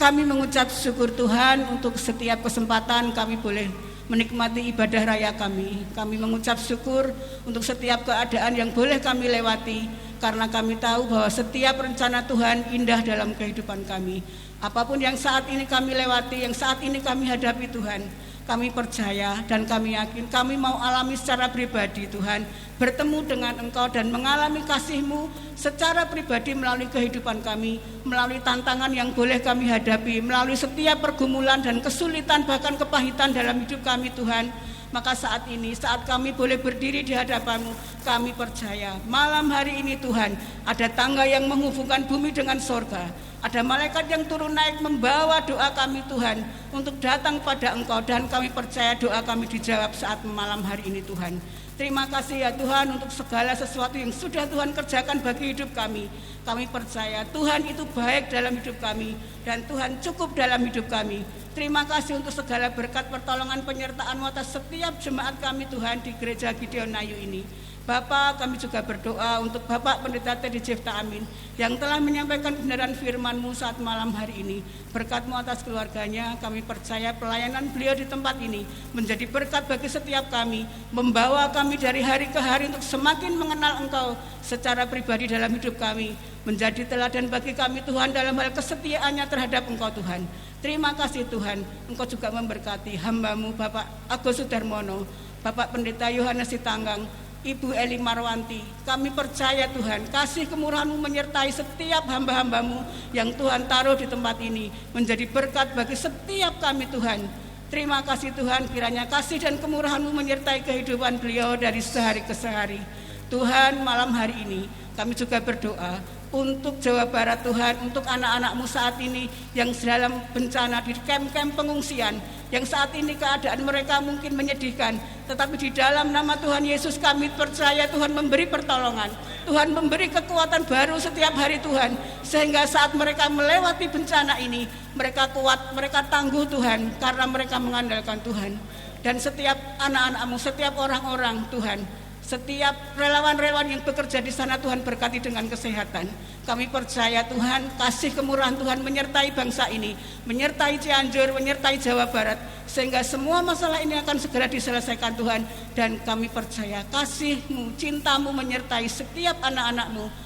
Kami mengucap syukur Tuhan untuk setiap kesempatan kami boleh menikmati ibadah raya kami. Kami mengucap syukur untuk setiap keadaan yang boleh kami lewati, karena kami tahu bahwa setiap rencana Tuhan indah dalam kehidupan kami. Apapun yang saat ini kami lewati, yang saat ini kami hadapi Tuhan, kami percaya dan kami yakin kami mau alami secara pribadi Tuhan, bertemu dengan Engkau dan mengalami kasih-Mu secara pribadi melalui kehidupan kami, melalui tantangan yang boleh kami hadapi, melalui setiap pergumulan dan kesulitan bahkan kepahitan dalam hidup kami Tuhan. Maka saat ini, saat kami boleh berdiri di hadapan-Mu, kami percaya malam hari ini Tuhan, ada tangga yang menghubungkan bumi dengan sorga. Ada malaikat yang turun naik membawa doa kami Tuhan untuk datang pada Engkau, dan kami percaya doa kami dijawab saat malam hari ini Tuhan. Terima kasih ya Tuhan untuk segala sesuatu yang sudah Tuhan kerjakan bagi hidup kami. Kami percaya Tuhan itu baik dalam hidup kami dan Tuhan cukup dalam hidup kami. Terima kasih untuk segala berkat pertolongan penyertaan-Mu atas setiap jemaat kami Tuhan di Gereja Gideonayu ini. Bapak, kami juga berdoa untuk Bapak Pendeta Teddy Jefta Amin yang telah menyampaikan kebenaran firman-Mu saat malam hari ini. Berkat-Mu atas keluarganya, kami percaya pelayanan beliau di tempat ini menjadi berkat bagi setiap kami, membawa kami dari hari ke hari untuk semakin mengenal Engkau secara pribadi dalam hidup kami, menjadi teladan bagi kami Tuhan dalam hal kesetiaannya terhadap Engkau Tuhan. Terima kasih Tuhan, Engkau juga memberkati hamba-Mu Bapak Agus Sudarmono, Bapak Pendeta Yohanes Sitanggang, Ibu Eli Marwanti. Kami percaya Tuhan, kasih kemurahan-Mu menyertai setiap hamba-hamba-Mu yang Tuhan taruh di tempat ini, menjadi berkat bagi setiap kami Tuhan. Terima kasih Tuhan, kiranya kasih dan kemurahan-Mu menyertai kehidupan beliau dari sehari ke sehari. Tuhan, malam hari ini kami juga berdoa untuk Jawa Barat Tuhan, untuk anak-anak-Mu saat ini yang dalam bencana di kem-kem pengungsian, yang saat ini keadaan mereka mungkin menyedihkan, tetapi di dalam nama Tuhan Yesus kami percaya Tuhan memberi pertolongan, Tuhan memberi kekuatan baru setiap hari Tuhan, sehingga saat mereka melewati bencana ini, mereka kuat, mereka tangguh Tuhan, karena mereka mengandalkan Tuhan. Dan setiap anak-anak-Mu, setiap orang-orang Tuhan, setiap relawan-relawan yang bekerja di sana Tuhan berkati dengan kesehatan. Kami percaya Tuhan, kasih kemurahan Tuhan menyertai bangsa ini, menyertai Cianjur, menyertai Jawa Barat, sehingga semua masalah ini akan segera diselesaikan Tuhan. Dan kami percaya kasih-Mu, cinta-Mu menyertai setiap anak-anak-Mu.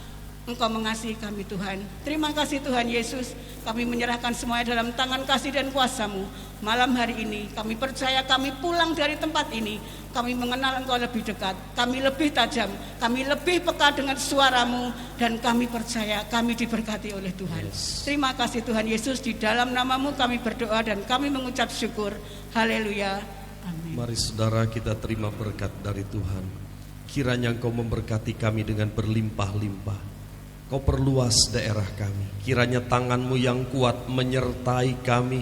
Engkau mengasihi kami Tuhan. Terima kasih Tuhan Yesus. Kami menyerahkan semuanya dalam tangan kasih dan kuasa-Mu. Malam hari ini kami percaya kami pulang dari tempat ini, kami mengenal Engkau lebih dekat, kami lebih tajam, kami lebih peka dengan suara-Mu, dan kami percaya kami diberkati oleh Tuhan. Terima kasih Tuhan Yesus, di dalam nama-Mu kami berdoa dan kami mengucap syukur. Haleluya. Amin. Mari saudara kita terima berkat dari Tuhan. Kiranya Engkau memberkati kami dengan berlimpah-limpah. Kau perluas daerah kami. Kiranya tangan-Mu yang kuat menyertai kami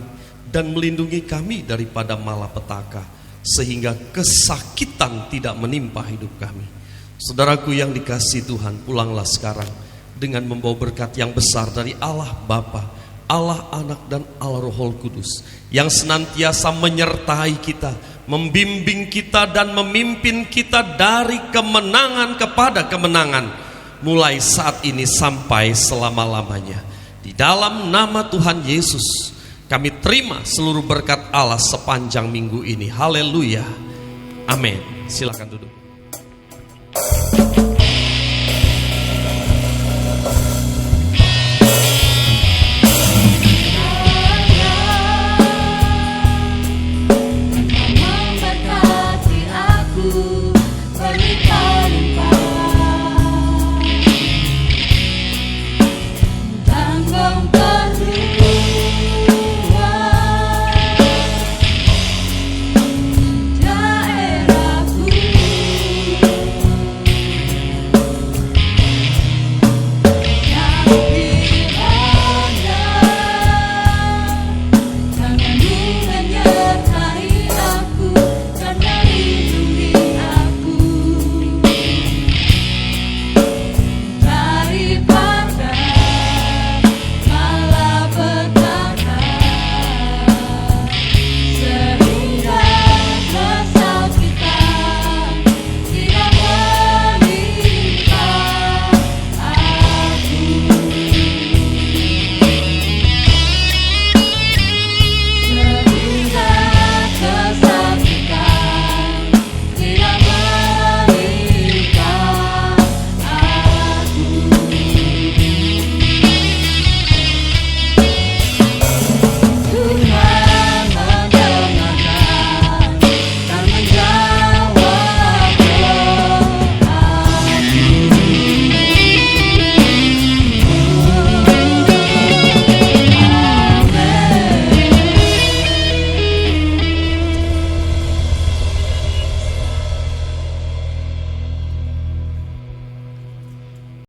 dan melindungi kami daripada malapetaka, sehingga kesakitan tidak menimpa hidup kami. Saudaraku yang dikasihi Tuhan, pulanglah sekarang dengan membawa berkat yang besar dari Allah Bapa, Allah Anak dan Allah Roh Kudus, yang senantiasa menyertai kita, membimbing kita dan memimpin kita dari kemenangan kepada kemenangan, mulai saat ini sampai selama-lamanya. Di dalam nama Tuhan Yesus kami terima seluruh berkat Allah sepanjang minggu ini. Haleluya. Amin. Silakan duduk.